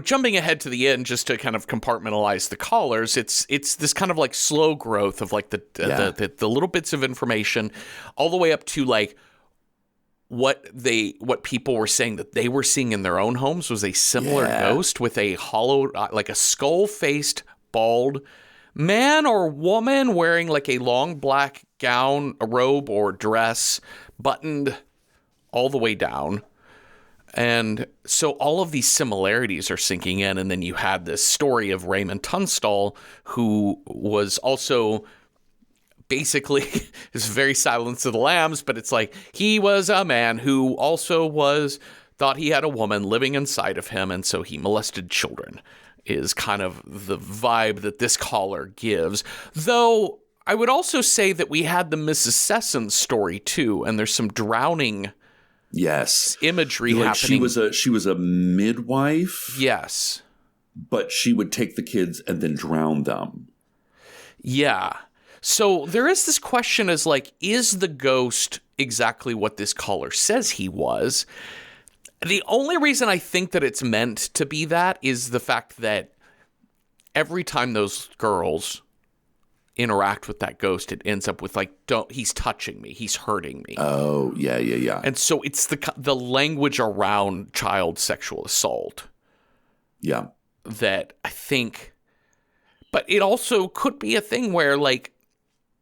jumping ahead to the end, just to kind of compartmentalize the callers, it's this kind of like slow growth of like the little bits of information, all the way up to like what people were saying that they were seeing in their own homes was a similar ghost with a hollow, like a skull-faced, bald man or woman wearing like a long black gown, a robe or dress, buttoned all the way down. And so all of these similarities are sinking in. And then you had this story of Raymond Tunstall, who was also basically is very Silence of the Lambs, but it's like he was a man who also thought he had a woman living inside of him. And so he molested children is kind of the vibe that this caller gives. Though I would also say that we had the Mrs. Sesson story too. And there's some drowning imagery happening. She was a midwife. Yes. But she would take the kids and then drown them. Yeah. So there is this question as like, is the ghost exactly what this caller says he was? The only reason I think that it's meant to be that is the fact that every time those girls interact with that ghost, it ends up with like, he's touching me, he's hurting me. Oh, yeah. And so it's the language around child sexual assault. Yeah. That I think, but it also could be a thing where like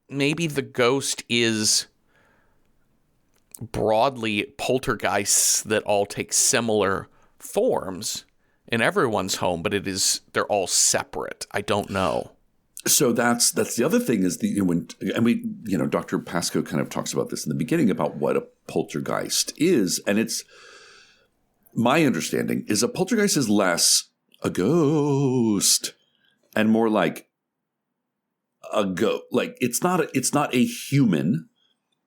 maybe the ghost is broadly poltergeists that all take similar forms in everyone's home, but they're all separate. I don't know. So that's the other thing is Dr. Pascoe kind of talks about this in the beginning about what a poltergeist is. And it's my understanding is a poltergeist is less a ghost and more like a ghost. Like it's not a human,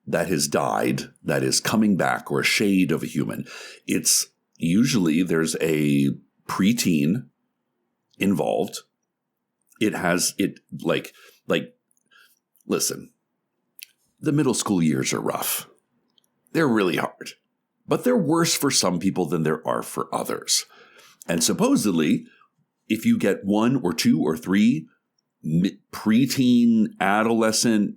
that has died that is coming back, or a shade of a human. It's usually there's a preteen involved. It has it like listen, the middle school years are rough. They're really hard, but they're worse for some people than there are for others. And supposedly, if you get 1 or 2 or 3 preteen, adolescent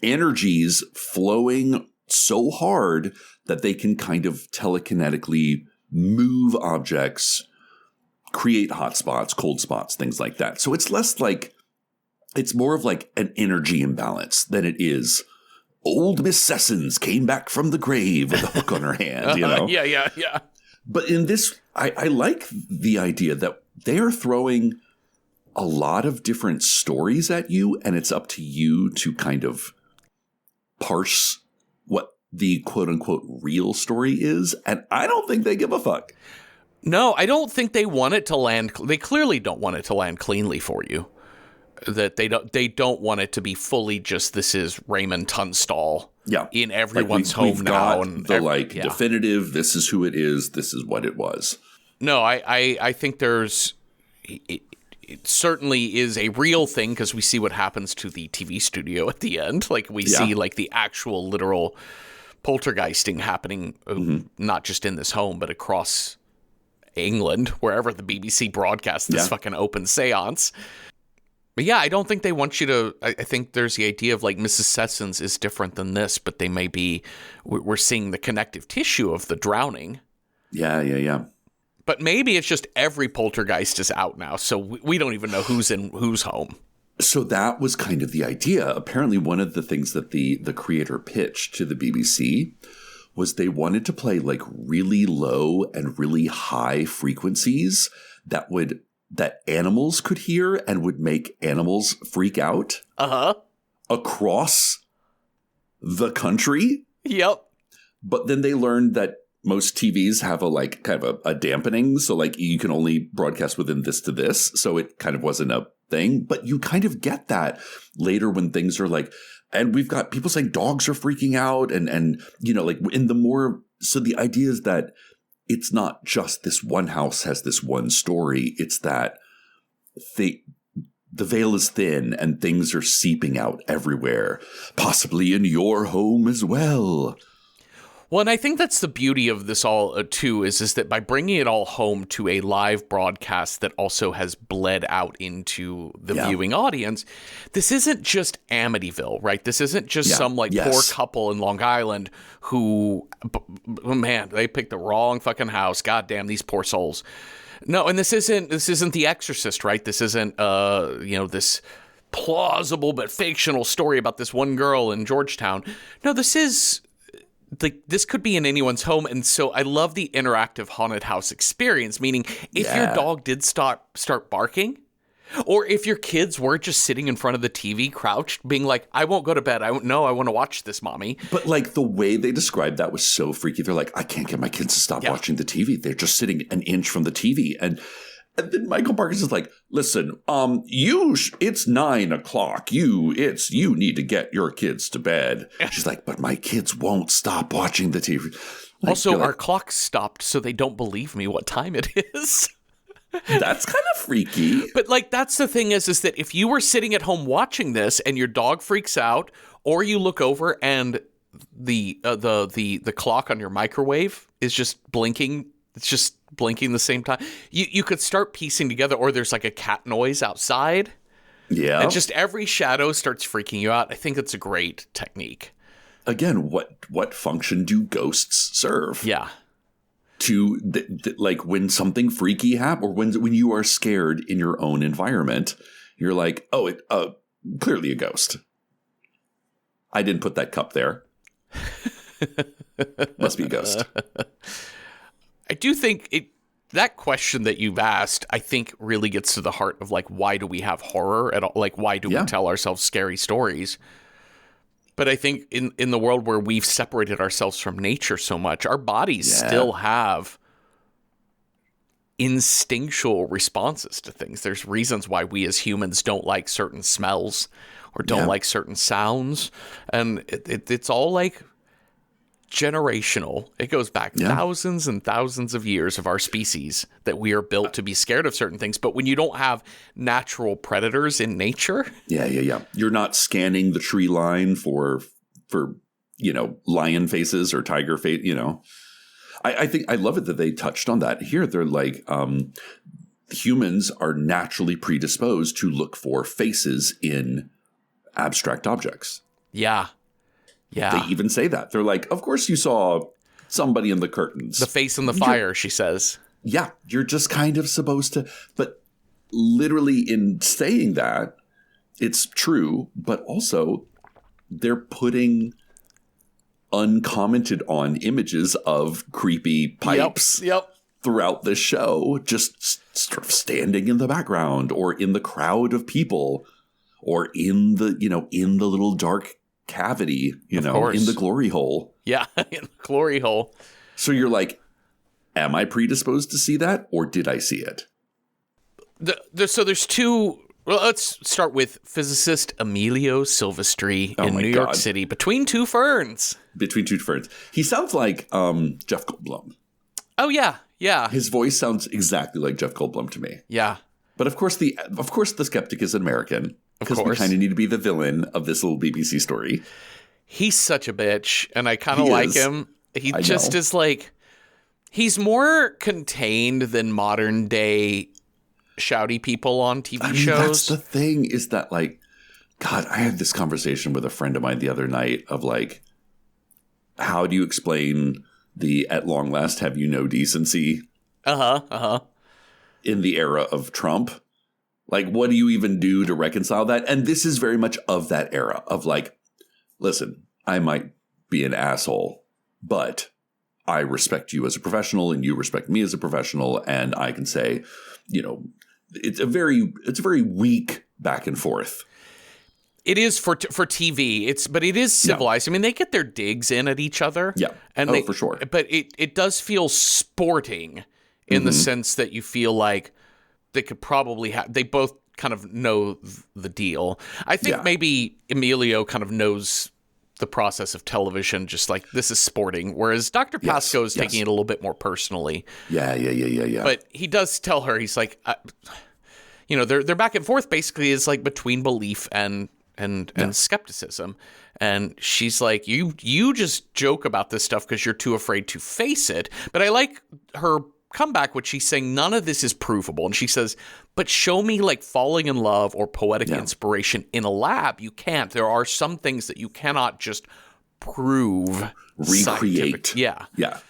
energies flowing so hard that they can kind of telekinetically move objects, create hot spots, cold spots, things like that. So it's less like, it's more of like an energy imbalance than it is old Miss Sessons came back from the grave with a hook on her hand, you know? Yeah. But in this, I like the idea that they are throwing a lot of different stories at you, and it's up to you to kind of parse what the quote-unquote real story is, and I don't think they give a fuck. No, I don't think they want it to land. They clearly don't want it to land cleanly for you. That they don't want it to be fully just, this is Raymond Tunstall in everyone's home now. And definitive, this is who it is, this is what it was. No, I think there's... It certainly is a real thing, because we see what happens to the TV studio at the end. Like, we see like the actual literal poltergeisting happening, not just in this home, but across England, wherever the BBC broadcasts this fucking open seance. But yeah, I don't think they want you to... I think there's the idea of like Mrs. Sessons is different than this, but they may be... We're seeing the connective tissue of the drowning. Yeah. But maybe it's just every poltergeist is out now, so we don't even know who's in whose home. So that was kind of the idea. Apparently one of the things that the creator pitched to the BBC was they wanted to play like really low and really high frequencies that animals could hear and would make animals freak out across the country. Yep. But then they learned that most TVs have a like kind of a dampening. So like you can only broadcast within this to this. So it kind of wasn't a thing. But you kind of get that later when things are like, and we've got people saying dogs are freaking out and you know, like in the more, so the idea is that it's not just this one house has this one story. It's that the veil is thin and things are seeping out everywhere, possibly in your home as well. Well, and I think that's the beauty of this all, too, is that by bringing it all home to a live broadcast that also has bled out into the viewing audience, this isn't just Amityville, right? This isn't just some, poor couple in Long Island who, man, they picked the wrong fucking house. Goddamn, these poor souls. No, and this isn't The Exorcist, right? This isn't, this plausible but fictional story about this one girl in Georgetown. No, this is... Like, this could be in anyone's home, and so I love the interactive haunted house experience, meaning if your dog did start barking, or if your kids were just sitting in front of the TV crouched, being like, I won't go to bed, I want to watch this, mommy. But like the way they described that was so freaky. They're like, I can't get my kids to stop watching the TV. They're just sitting an inch from the TV. And then Michael Parkins is like, listen, it's 9 o'clock. You need to get your kids to bed. She's like, but my kids won't stop watching the TV. Like, also, our clock stopped, so they don't believe me what time it is. That's kind of freaky. But like, that's the thing is that if you were sitting at home watching this and your dog freaks out, or you look over and the clock on your microwave is just blinking. It's just blinking the same time. You could start piecing together, or there's like a cat noise outside. Yeah. And just every shadow starts freaking you out. I think it's a great technique. Again, what function do ghosts serve? Yeah. To like when something freaky happens, or when you are scared in your own environment, you're like, clearly a ghost. I didn't put that cup there. Must be a ghost. I do think that question that you've asked, I think really gets to the heart of like, why do we have horror at all? Like, why do we tell ourselves scary stories? But I think in the world where we've separated ourselves from nature so much, our bodies still have instinctual responses to things. There's reasons why we as humans don't like certain smells or don't like certain sounds. And it's all like generational. It goes back thousands and thousands of years of our species that we are built to be scared of certain things. But when you don't have natural predators in nature. Yeah. You're not scanning the tree line for lion faces or tiger face, I think I love it that they touched on that here. They're like, humans are naturally predisposed to look for faces in abstract objects. Yeah. They even say that. They're like, of course you saw somebody in the curtains. The face in the fire, she says. Yeah, you're just kind of supposed to. But literally in saying that, it's true, but also they're putting uncommented on images of creepy pipes throughout the show, just sort of standing in the background or in the crowd of people or in the little dark cavity, in the glory hole. Yeah, in the glory hole. So you're like, am I predisposed to see that, or did I see it? So there's two. Well, let's start with physicist Emilio Silvestri in New York City, Between Two Ferns. Between Two Ferns. He sounds like Jeff Goldblum. Oh yeah. His voice sounds exactly like Jeff Goldblum to me. Yeah. But of course the skeptic is an American. Because we kind of need to be the villain of this little BBC story. He's such a bitch, and I kind of like him. He just is like, he's more contained than modern day shouty people on TV shows. That's the thing, is that like, God, I had this conversation with a friend of mine the other night of like, how do you explain the "at long last have you no decency" in the era of Trump? Like, what do you even do to reconcile that? And this is very much of that era of like, listen, I might be an asshole, but I respect you as a professional and you respect me as a professional. And I can say, it's a very weak back and forth. It is for TV. But it is civilized. I mean, they get their digs in at each other. Yeah. And for sure. But it does feel sporting in the sense that you feel like they could probably they both kind of know the deal. I think maybe Emilio kind of knows the process of television, just like this is sporting, whereas Dr. Pascoe is taking it a little bit more personally. Yeah. But he does tell her, he's like, their back and forth basically is like between belief and skepticism. And she's like, you just joke about this stuff because you're too afraid to face it. But I like her comeback, which she's saying none of this is provable. And she says, but show me like falling in love or poetic inspiration in a lab. You can't. There are some things that you cannot just prove. Recreate. Yeah.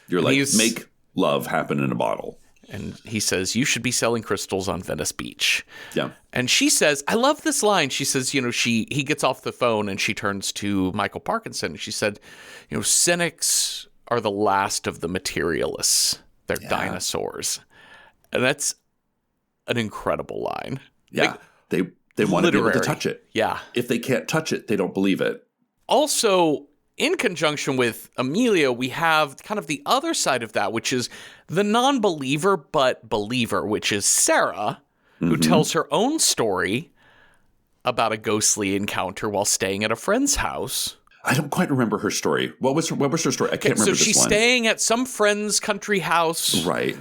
You're like, make love happen in a bottle. And he says, you should be selling crystals on Venice Beach. Yeah. And she says, I love this line. She says, he gets off the phone and she turns to Michael Parkinson. And she said, cynics are the last of the materialists. They're dinosaurs. And that's an incredible line. Yeah. Like, they want to be able to touch it. Yeah. If they can't touch it, they don't believe it. Also, in conjunction with Emilio, we have kind of the other side of that, which is the non-believer but believer, which is Sarah, who tells her own story about a ghostly encounter while staying at a friend's house. I don't quite remember her story. What was her story? I can't remember this one. So she's staying at some friend's country house. Right.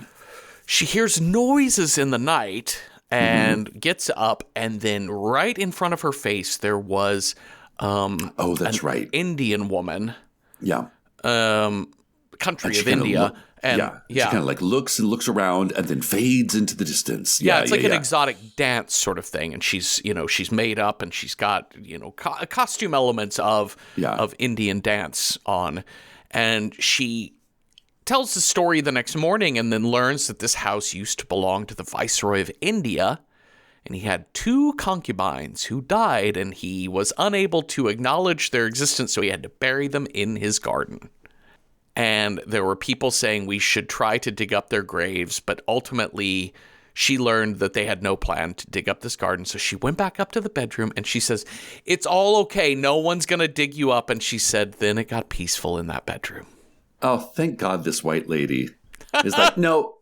She hears noises in the night and gets up, and then right in front of her face there was that's right. Indian woman. Yeah. Country of India. She kind of like looks around and then fades into the distance. Yeah, it's like an exotic dance sort of thing. And she's made up and she's got, costume elements of Indian dance on. And she tells the story the next morning and then learns that this house used to belong to the Viceroy of India. And he had 2 concubines who died, and he was unable to acknowledge their existence, so he had to bury them in his garden. And there were people saying we should try to dig up their graves, but ultimately she learned that they had no plan to dig up this garden. So she went back up to the bedroom and she says, it's all okay. No one's going to dig you up. And she said, then it got peaceful in that bedroom. Oh, thank God this white lady is like, no,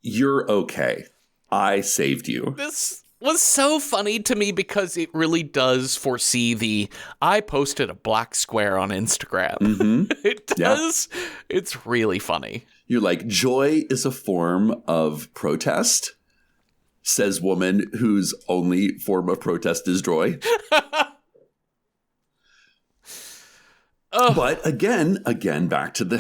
You're okay. I saved you. This was so funny to me because it really does foresee I posted a black square on Instagram. Mm-hmm. It does. Yeah. It's really funny. You're like, joy is a form of protest, says woman whose only form of protest is joy. But again, back to the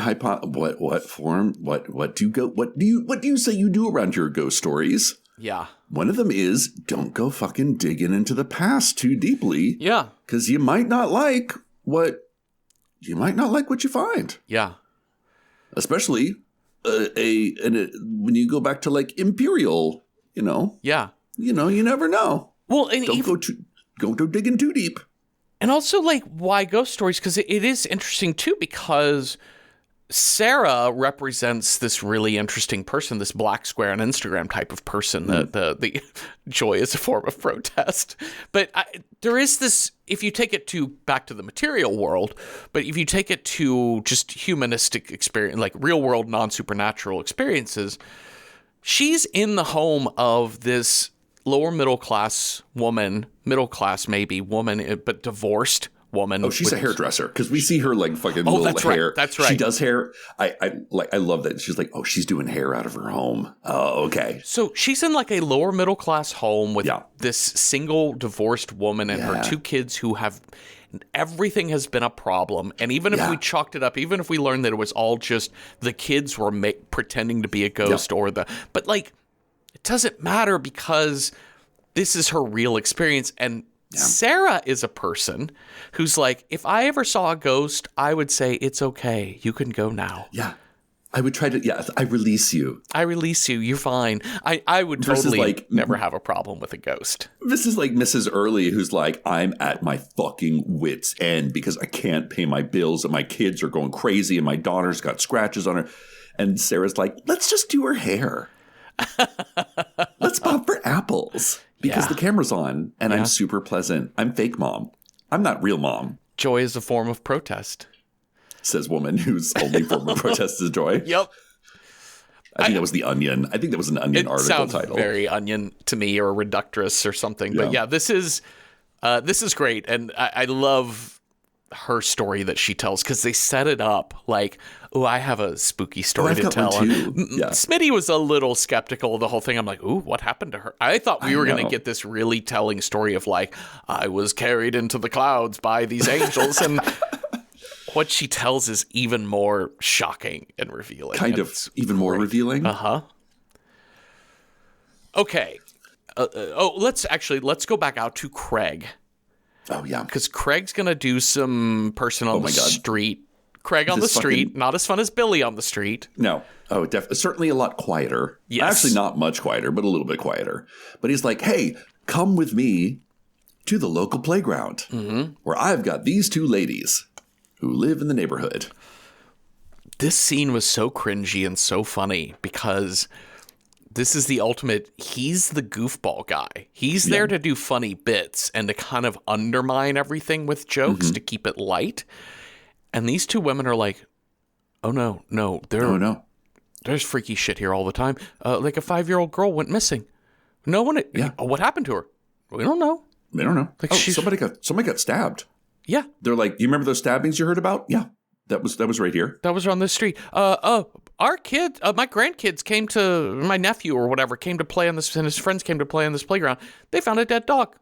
what do you say you do around your ghost stories? Yeah. One of them is don't go fucking digging into the past too deeply. Yeah. Because you might not like what you find. Yeah. Especially when you go back to like Imperial, Yeah. You never know. Well, and don't go digging too deep. And also, like, why ghost stories? Because it is interesting, too, because Sarah represents this really interesting person, this black square on Instagram type of person, the joy is a form of protest. But there is this, if you take it back to the material world, but if you take it to just humanistic experience, like real world, non-supernatural experiences, she's in the home of this lower middle class woman, but divorced woman. Oh, she's a hairdresser because we see her like fucking that's hair. Right. That's right. She does hair. I love that. She's like, oh, she's doing hair out of her home. Oh, okay. So she's in like a lower middle class home with this single divorced woman and her 2 kids who have everything has been a problem. And even if we chalked it up, even if we learned that it was all just the kids were pretending to be a ghost but like, it doesn't matter because this is her real experience. And Sarah is a person who's like, if I ever saw a ghost, I would say, it's okay. You can go now. Yeah. I would try to, I release you. You're fine. I would totally never have a problem with a ghost. This is like Mrs. Early, who's like, I'm at my fucking wit's end because I can't pay my bills and my kids are going crazy and my daughter's got scratches on her. And Sarah's like, let's just do her hair. Let's pop for apples because the camera's on and I'm super pleasant. I'm fake mom. I'm not real mom. Joy is a form of protest, says woman whose only form of protest is joy. Yep. I think that was The Onion. I think that was an Onion article sounds title. Very Onion to me, or Reductress or something. But this is great, and I love her story that she tells because they set it up like, oh, I have a spooky story to tell. Smitty was a little skeptical of the whole thing. I'm like, ooh, what happened to her? I thought we were going to get this really telling story of like, I was carried into the clouds by these angels. And what she tells is even more shocking and revealing. Even more revealing? Uh-huh. Okay. Let's go back out to Craig. Oh, yeah. Because Craig's going to do some person on the street. Craig on the street, not as fun as Billy on the street. No. Oh, certainly a lot quieter. Yes. Actually, not much quieter, but a little bit quieter. But he's like, hey, come with me to the local playground where I've got these 2 ladies who live in the neighborhood. This scene was so cringy and so funny because this is the ultimate, he's the goofball guy. He's there to do funny bits and to kind of undermine everything with jokes to keep it light. And these 2 women are like, oh, no. There's freaky shit here all the time. Like a 5-year-old girl went missing. No one, what happened to her? We don't know. They don't know. Like somebody got stabbed. Yeah. They're like, you remember those stabbings you heard about? Yeah. That was right here. That was on the street. Our kid, my grandkids came to, my nephew or whatever, came to play on this, and his friends came to play on this playground. They found a dead dog.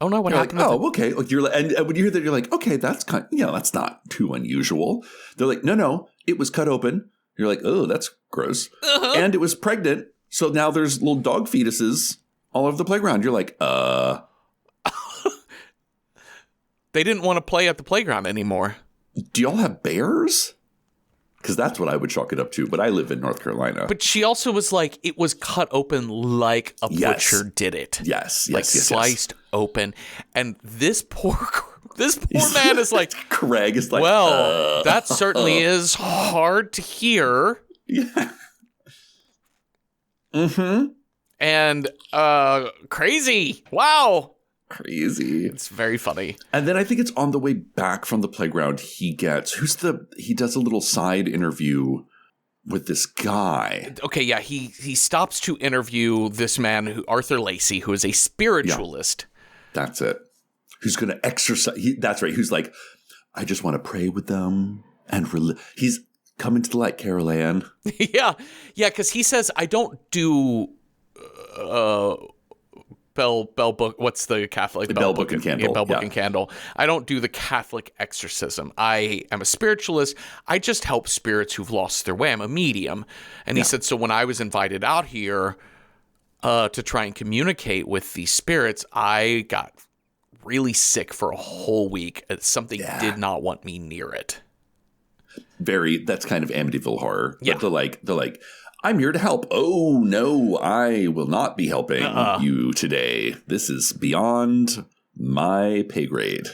Oh no, what happened? Like, okay. Like and when you hear that, you're like, okay, that's that's not too unusual. They're like, no, it was cut open. You're like, oh, that's gross. And it was pregnant. So now there's little dog fetuses all over the playground. You're like, They didn't want to play at the playground anymore. Do y'all have bears? Because that's what I would chalk it up to. But I live in North Carolina. But she also was like, it was cut open like a butcher did it. Yes. Sliced open. And this poor man is like, Craig is like, well, that certainly is hard to hear. Yeah. And crazy. Wow. Crazy. It's very funny. And then I think it's on the way back from the playground, he does a little side interview with this guy. Okay, yeah, he stops to interview this man, Arthur Lacey, who is a spiritualist. Yeah, that's it. Who's going to exercise? That's right. Who's like, I just want to pray with them. And he's coming to the light, Carol Ann. yeah, because he says, I don't do bell book. What's the Catholic? Bell book and candle. Yeah, bell book and candle. I don't do the Catholic exorcism. I am a spiritualist. I just help spirits who've lost their way. I'm a medium. And he said, so when I was invited out here to try and communicate with these spirits, I got really sick for a whole week. Something did not want me near it. That's kind of Amityville horror. Yeah. But they're like, I'm here to help. Oh, no, I will not be helping you today. This is beyond my pay grade.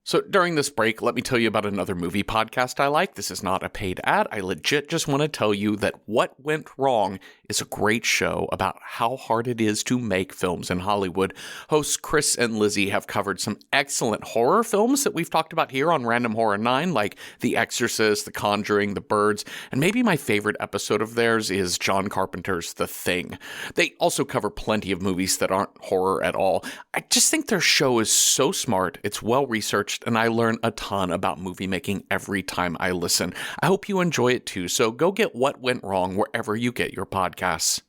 So during this break, let me tell you about another movie podcast I like. This is not a paid ad. I legit just want to tell you that What Went Wrong is a great show about how hard it is to make films in Hollywood. Hosts Chris and Lizzie have covered some excellent horror films that we've talked about here on Random Horror 9, like The Exorcist, The Conjuring, The Birds, and maybe my favorite episode of theirs is John Carpenter's The Thing. They also cover plenty of movies that aren't horror at all. I just think their show is so smart, it's well-researched, and I learn a ton about movie making every time I listen. I hope you enjoy it too, so go get What Went Wrong wherever you get your podcasts.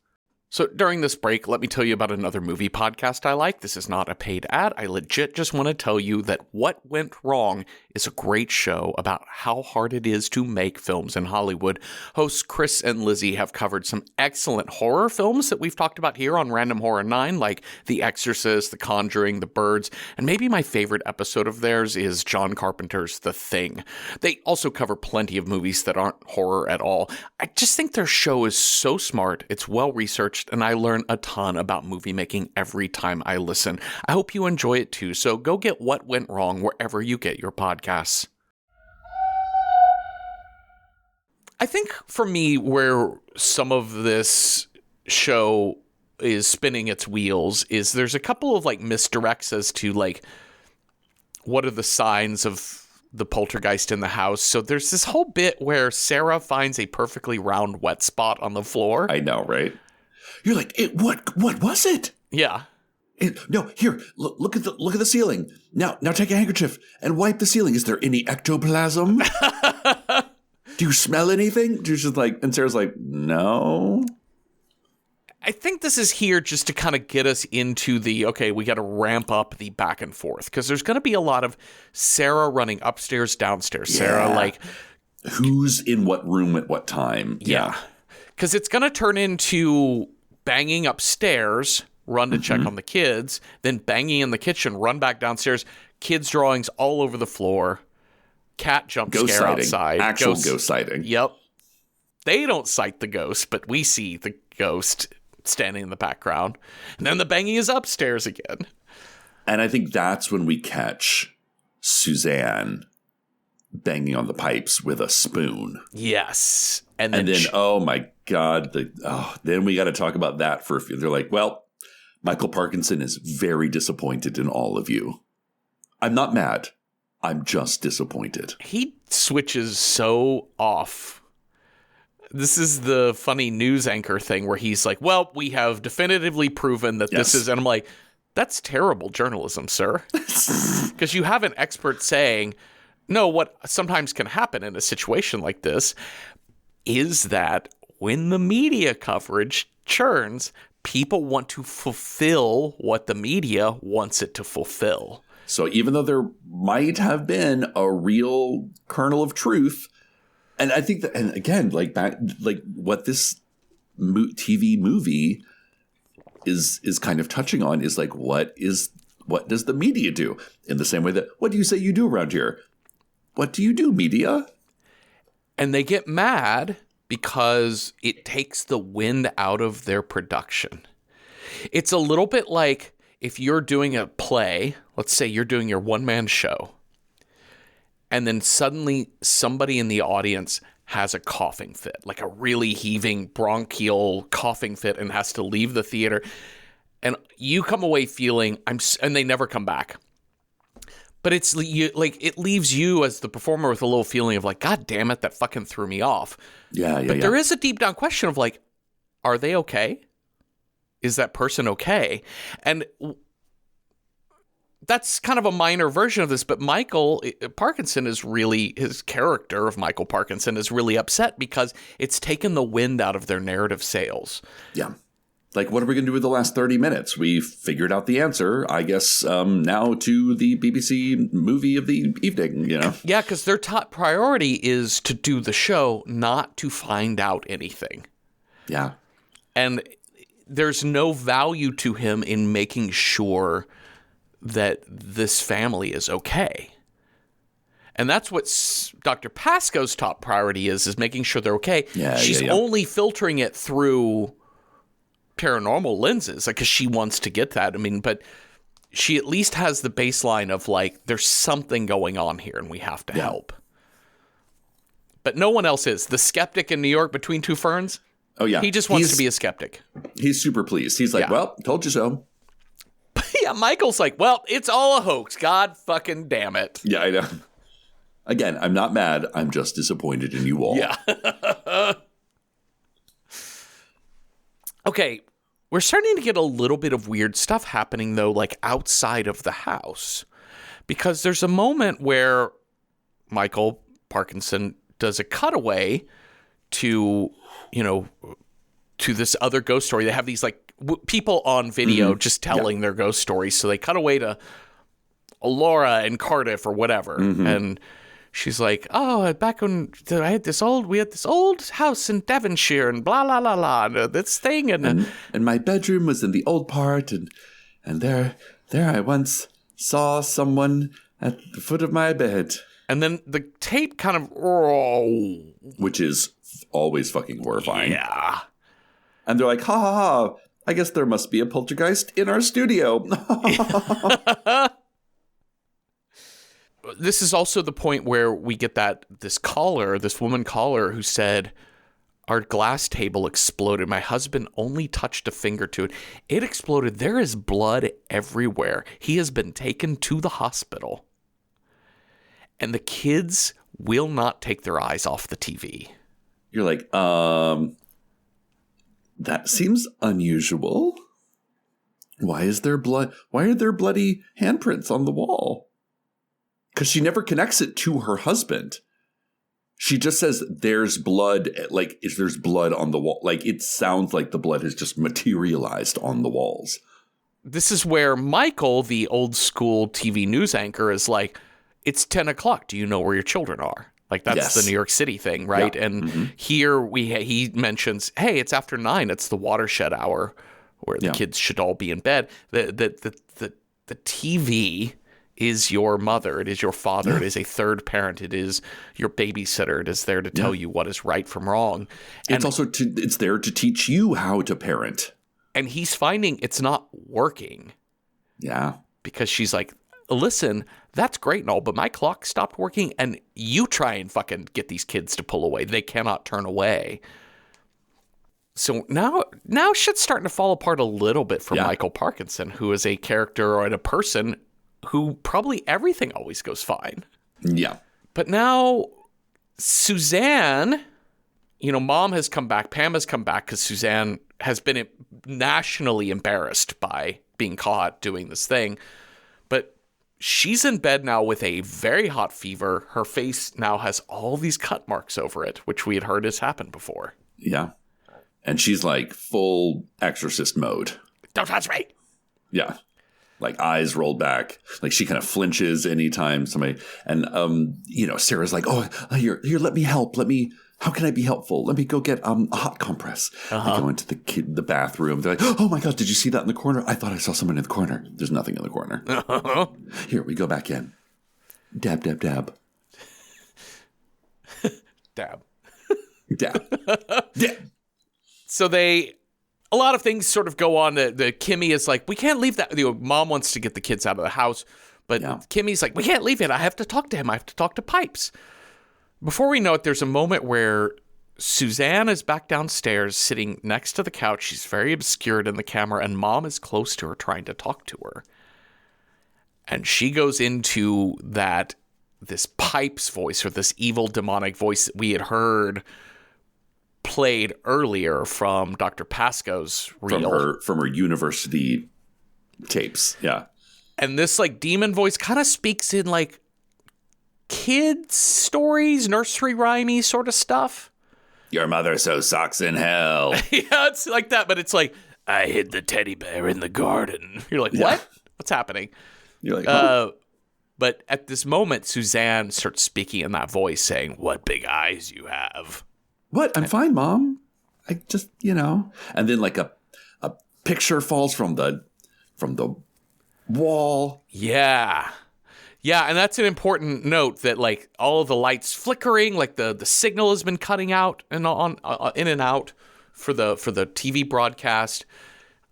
So during this break, let me tell you about another movie podcast I like. This is not a paid ad. I legit just want to tell you that What Went Wrong is a great show about how hard it is to make films in Hollywood. Hosts Chris and Lizzie have covered some excellent horror films that we've talked about here on Random Horror 9, like The Exorcist, The Conjuring, The Birds, and maybe my favorite episode of theirs is John Carpenter's The Thing. They also cover plenty of movies that aren't horror at all. I just think their show is so smart, it's well-researched, and I learn a ton about movie making every time I listen. I hope you enjoy it too, so go get What Went Wrong wherever you get your podcasts. I think for me, where some of this show is spinning its wheels is there's a couple of like misdirects as to like what are the signs of the poltergeist in the house. So there's this whole bit where Sarah finds a perfectly round wet spot on the floor. I know, right? You're like, what was it? Yeah. No, here, look at the ceiling. Now take a handkerchief and wipe the ceiling. Is there any ectoplasm? Do you smell anything? And Sarah's like, no. I think this is here just to kind of get us into we got to ramp up the back and forth, because there's going to be a lot of Sarah running upstairs, downstairs. Yeah. Sarah, like, who's in what room at what time? Yeah. Because it's going to turn into banging upstairs, run to check on the kids, then banging in the kitchen, run back downstairs, kids' drawings all over the floor, cat jump ghost scare sighting. outside. Actual ghost sighting. Yep. They don't sight the ghost, but we see the ghost standing in the background. And then the banging is upstairs again. And I think that's when we catch Suzanne banging on the pipes with a spoon. Yes. And then oh my God, then we got to talk about that for a few. They're like, well, Michael Parkinson is very disappointed in all of you. I'm not mad. I'm just disappointed. He switches so off. This is the funny news anchor thing where he's like, well, we have definitively proven that this is, and I'm like, that's terrible journalism, sir. Because you have an expert saying, no, what sometimes can happen in a situation like this is that when the media coverage churns, people want to fulfill what the media wants it to fulfill. So even though there might have been a real kernel of truth, and I think that, and again, like what this TV movie is kind of touching on is like, what does the media do? In the same way that, what do you say you do around here? What do you do, media? And they get mad because it takes the wind out of their production. It's a little bit like if you're doing a play, let's say you're doing your one-man show, and then suddenly somebody in the audience has a coughing fit, like a really heaving bronchial coughing fit, and has to leave the theater. And you come away feeling, and they never come back. But it's like it leaves you as the performer with a little feeling of like, God damn it, that fucking threw me off. Yeah. But there is a deep down question of like, are they okay? Is that person okay? And that's kind of a minor version of this, but Michael Parkinson is really, his character of Michael Parkinson is really upset because it's taken the wind out of their narrative sails. Yeah. Like, what are we going to do with the last 30 minutes? We figured out the answer, I guess, now to the BBC movie of the evening, Yeah, because their top priority is to do the show, not to find out anything. Yeah. And there's no value to him in making sure that this family is okay. And that's what Dr. Pascoe's top priority is making sure they're okay. She's only filtering it through paranormal lenses, because she wants to get that. I mean, but she at least has the baseline of like, there's something going on here and we have to help. But no one else is. The skeptic in New York between two ferns, he just wants to be a skeptic. He's super pleased. He's like, well, told you so. Yeah, Michael's like, well, it's all a hoax. God fucking damn it. Yeah, I know. Again, I'm not mad. I'm just disappointed in you all. Yeah. Okay, we're starting to get a little bit of weird stuff happening, though, like outside of the house. Because there's a moment where Michael Parkinson does a cutaway to, to this other ghost story. They have these like people on video just telling their ghost stories. So they cut away to Laura in Cardiff or whatever. And she's like, oh, back when we had this old house in Devonshire and blah, blah, blah, blah, and this thing. And my bedroom was in the old part. And there I once saw someone at the foot of my bed. And then the tape kind of, which is always fucking horrifying. Yeah. And they're like, ha ha ha, I guess there must be a poltergeist in our studio. This is also the point where we get this woman caller who said, our glass table exploded. My husband only touched a finger to it. It exploded. There is blood everywhere. He has been taken to the hospital. And the kids will not take their eyes off the TV. You're like, that seems unusual. Why is there blood? Why are there bloody handprints on the wall? Because she never connects it to her husband. She just says there's blood, like there's blood on the wall. Like it sounds like the blood has just materialized on the walls. This is where Michael, the old school TV news anchor, is like, it's 10 o'clock. Do you know where your children are? Like that's the New York City thing, right? Yeah. And here he mentions, hey, it's after 9. It's the watershed hour where the kids should all be in bed. The TV is your mother. It is your father. It is a third parent. It is your babysitter. It is there to tell you what is right from wrong. And it's there to teach you how to parent. And he's finding it's not working. Yeah. Because she's like, listen, that's great and all, but my clock stopped working and you try and fucking get these kids to pull away. They cannot turn away. So now shit's starting to fall apart a little bit for Michael Parkinson, who is a character and a person who probably everything always goes fine. Yeah. But now Suzanne, Mom has come back, Pam has come back because Suzanne has been nationally embarrassed by being caught doing this thing. But she's in bed now with a very hot fever. Her face now has all these cut marks over it, which we had heard has happened before. Yeah. And she's like full exorcist mode. Don't touch me. Yeah. Like eyes rolled back. Like she kind of flinches anytime somebody. And, Sarah's like, oh, here, let me help. How can I be helpful? Let me go get a hot compress. They go into the bathroom. They're like, oh my God, did you see that in the corner? I thought I saw someone in the corner. There's nothing in the corner. Here, we go back in. Dab, dab, dab. Dab. Dab. Dab. So a lot of things sort of go on. The Kimmy is like, we can't leave that. Mom wants to get the kids out of the house. But Kimmy's like, we can't leave it. I have to talk to him. I have to talk to Pipes. Before we know it, there's a moment where Suzanne is back downstairs sitting next to the couch. She's very obscured in the camera, and Mom is close to her trying to talk to her. And she goes into this Pipes voice, or this evil demonic voice that we had heard played earlier from Dr. Pascoe's reel. From her university tapes. Yeah. And this like demon voice kind of speaks in like kids stories, nursery rhymey sort of stuff. Your mother sews socks in hell. Yeah, it's like that, but it's like, I hid the teddy bear in the garden. You're like, what? What's happening? You're like, huh? But at this moment, Suzanne starts speaking in that voice, saying, what big eyes you have. What? I'm fine, Mom. I just, And then like a picture falls from the wall. Yeah. Yeah, and that's an important note that like all of the lights flickering, like the signal has been cutting out and on in and out for the TV broadcast.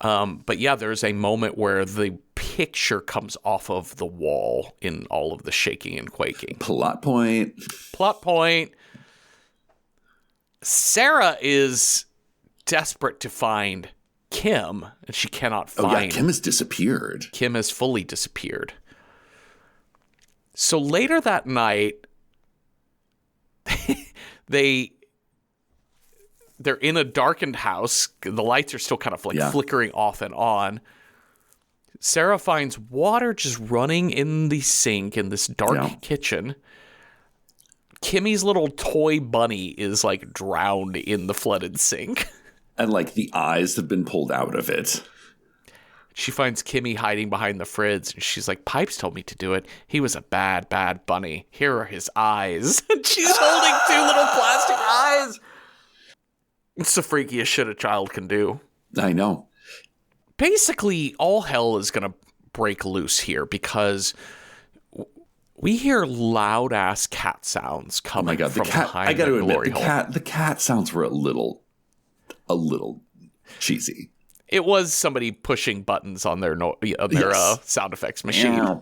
But yeah, there's a moment where the picture comes off of the wall in all of the shaking and quaking. Plot point. Sarah is desperate to find Kim, and she cannot find. Oh yeah, Kim has disappeared. Kim has fully disappeared. So later that night, they're in a darkened house. The lights are still kind of like flickering off and on. Sarah finds water just running in the sink in this dark kitchen. Kimmy's little toy bunny is like drowned in the flooded sink. And like the eyes have been pulled out of it. She finds Kimmy hiding behind the fridge, and she's like, Pipes told me to do it. He was a bad, bad bunny. Here are his eyes. And she's holding 2 little plastic eyes. It's the freakiest shit a child can do. I know. Basically, all hell is going to break loose here because we hear loud-ass cat sounds coming from behind the glory hole. The cat sounds were a little cheesy. It was somebody pushing buttons on their sound effects machine.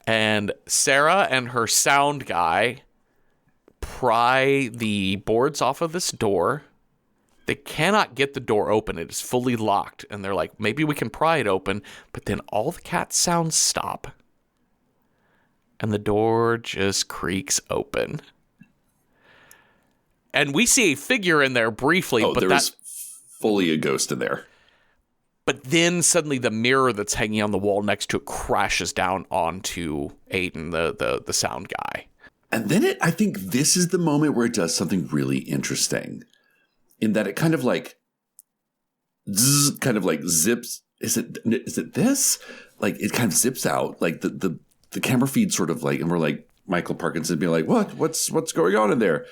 And Sarah and her sound guy pry the boards off of this door. They cannot get the door open. It is fully locked. And they're like, maybe we can pry it open. But then all the cat sounds stop. And the door just creaks open. And we see a figure in there briefly. Oh, but there's fully a ghost in there. But then suddenly the mirror that's hanging on the wall next to it crashes down onto Aiden, the sound guy. And then I think this is the moment where it does something really interesting. In that it kind of like zips. Is it this? Like it kind of zips out. Like the camera feed sort of like, and we're like Michael Parkinson being like, what's going on in there?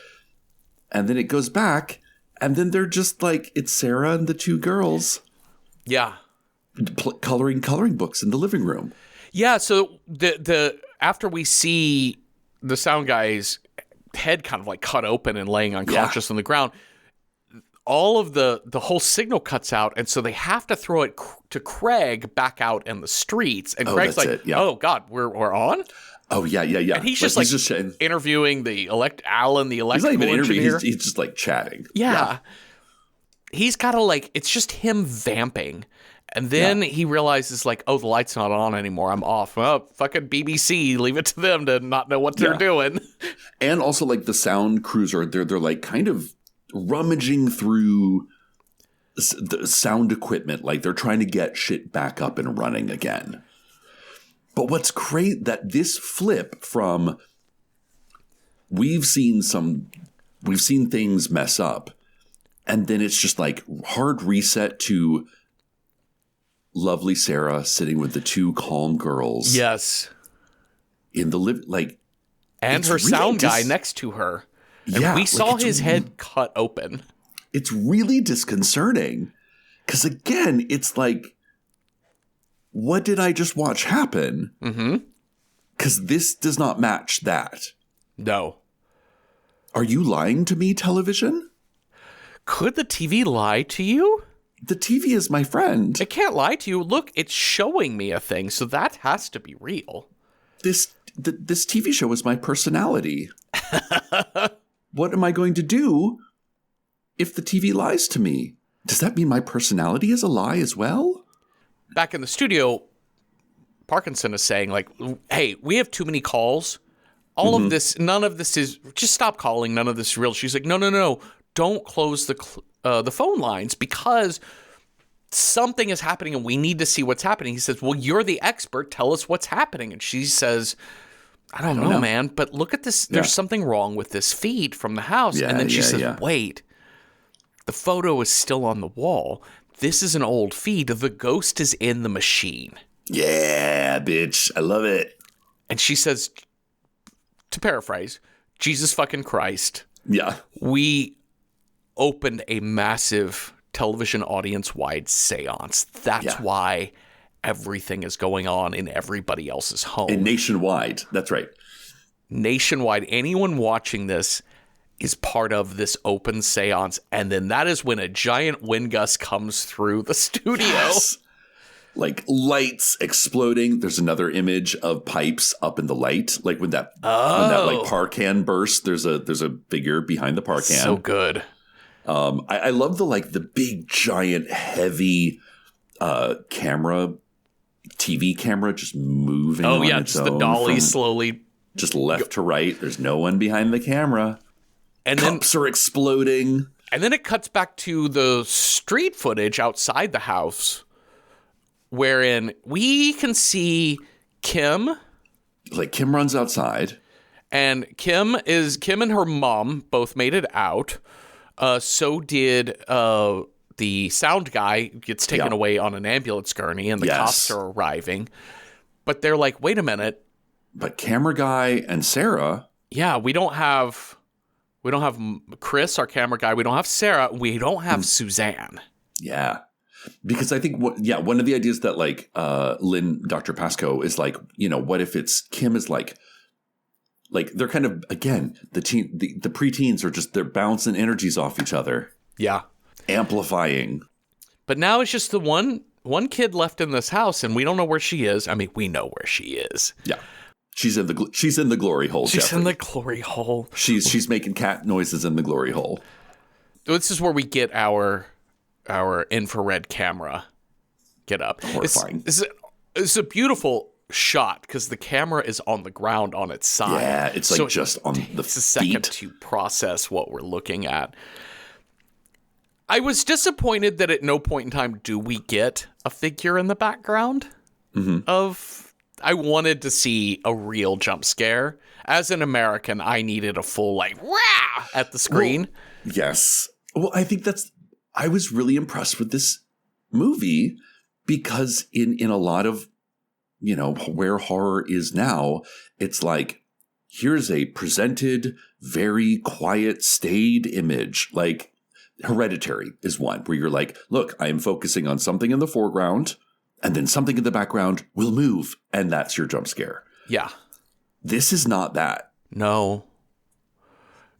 And then it goes back, and then they're just like, it's Sarah and the 2 girls. Yeah. Coloring books in the living room. Yeah, so the after we see the sound guy's head kind of like cut open and laying unconscious on the ground, all of the whole signal cuts out, and so they have to throw it to Craig back out in the streets. And Craig's like, oh, God, we're on? Oh, yeah. And he's just interviewing Alan, the electrical engineer. He's just like chatting. Yeah. He's got to it's just him vamping. And then he realizes the light's not on anymore. I'm off. Oh, fucking BBC. Leave it to them to not know what they're doing. And also the sound crews they're like kind of rummaging through the sound equipment. Like they're trying to get shit back up and running again. But what's great that this flip from we've seen things mess up, and then it's just like hard reset to lovely Sarah sitting with the 2 calm girls. Yes. In the and her sound guy next to her. And we saw his head cut open. It's really disconcerting. Because again, it's like, what did I just watch happen? Mm-hmm. Because this does not match that. No. Are you lying to me, television? Could the TV lie to you? The TV is my friend. It can't lie to you. Look, it's showing me a thing, so that has to be real. This TV show is my personality. What am I going to do if the TV lies to me? Does that mean my personality is a lie as well? back in the studio, Parkinson is saying, like, hey, we have too many calls. All of this, none of this is, just stop calling. None of this is real. She's like, no. Don't close the phone lines because something is happening and we need to see what's happening. He says, well, you're the expert. Tell us what's happening. And she says, I don't know, man, but look at this. There's something wrong with this feed from the house. And then she says, wait, the photo is still on the wall. This is an old feed. The ghost is in the machine. Yeah, bitch. I love it. And she says, to paraphrase, Jesus fucking Christ. Yeah. We opened a massive television audience-wide seance. That's why everything is going on in everybody else's home. And nationwide. That's right. Nationwide. Anyone watching this is part of this open seance. And then that is when a giant wind gust comes through the studio. Yes. Like lights exploding. There's another image of pipes up in the light. Like when that like par can bursts, there's a figure behind the par can. So good. I love the big giant heavy camera, TV camera just moving. Oh on yeah, its just the own dolly from slowly just left to right. There's no one behind the camera. And Cups are exploding. And then it cuts back to the street footage outside the house, wherein we can see Kim. Like Kim runs outside. And Kim and her mom both made it out. So did the sound guy gets taken away on an ambulance gurney, and the cops are arriving. But they're like, wait a minute. But camera guy and Sarah. Yeah, we don't have Chris, our camera guy. We don't have Sarah. We don't have Suzanne. Yeah. Because I think one of the ideas that like Lynn, Dr. Pascoe is like, what if it's Kim is like they're kind of, again, the preteens are just, they're bouncing energies off each other. Yeah. Amplifying. But now it's just the one kid left in this house, and we don't know where she is. I mean, we know where she is. Yeah. She's in the glory hole. She's Jeffrey. in the glory hole. She's making cat noises in the glory hole. This is where we get our infrared camera get up. Horrifying. It's a beautiful shot because the camera is on the ground on its side. Yeah, it's like just on the It's a second to process what we're looking at. I was disappointed that at no point in time do we get a figure in the background of. I wanted to see a real jump scare. As an American, I needed a full like rah at the screen. Well, yes. Well, I think I was really impressed with this movie because in a lot of, where horror is now, it's like, here's a presented, very quiet, staid image. Like Hereditary is one where you're like, look, I am focusing on something in the foreground and then something in the background will move. And that's your jump scare. Yeah. This is not that. No,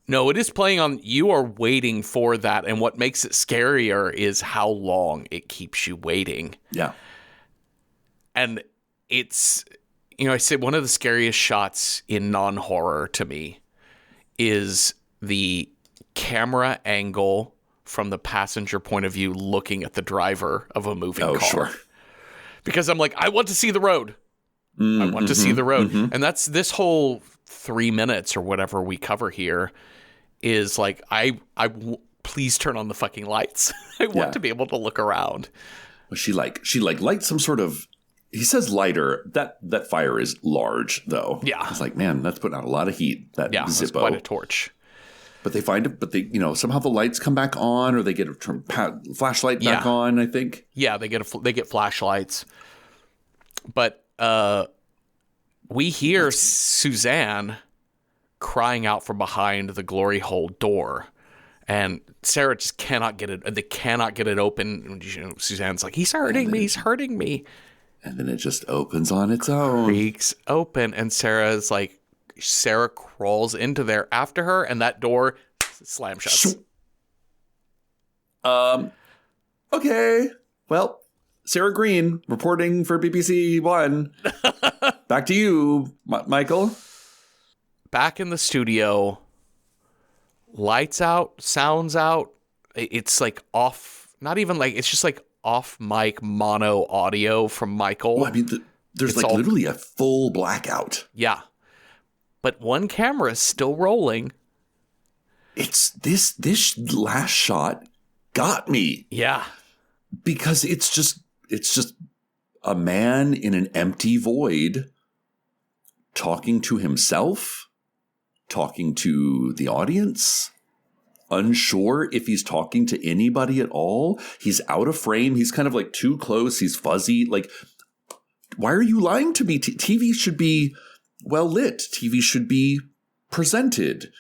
it is playing on, you are waiting for that. And what makes it scarier is how long it keeps you waiting. Yeah. And it's, I said one of the scariest shots in non-horror to me is the camera angle from the passenger point of view looking at the driver of a moving car. Sure. Because I'm like, I want to see the road. I want to see the road. And that's this whole 3 minutes or whatever we cover here is like, please turn on the fucking lights. I want to be able to look around. She lights some sort of, he says lighter. That fire is large though. Yeah. It's like, man, that's putting out a lot of heat. That Zippo. It's quite a torch. But they find it, but they, somehow the lights come back on or they get a flashlight back on, I think. Yeah, they get flashlights. But we hear Suzanne crying out from behind the glory hole door. And Sarah just cannot get it. They cannot get it open. Suzanne's like, he's hurting me. He's hurting me. And then it just opens on its own. Creaks open. And Sarah crawls into there after her. And that door slams shut. Okay. Well, Sarah Green reporting for BBC One. Back to you, Michael. Back in the studio. Lights out, sounds out. It's like off, not even like, it's just like off mic mono audio from Michael. Well, I mean, there's like literally a full blackout. Yeah. But one camera is still rolling. It's this last shot got me. Yeah. Because it's just a man in an empty void talking to himself, talking to the audience, unsure if he's talking to anybody at all. He's out of frame. He's kind of like too close. He's fuzzy. Like, why are you lying to me? TV should be well lit. TV should be presented.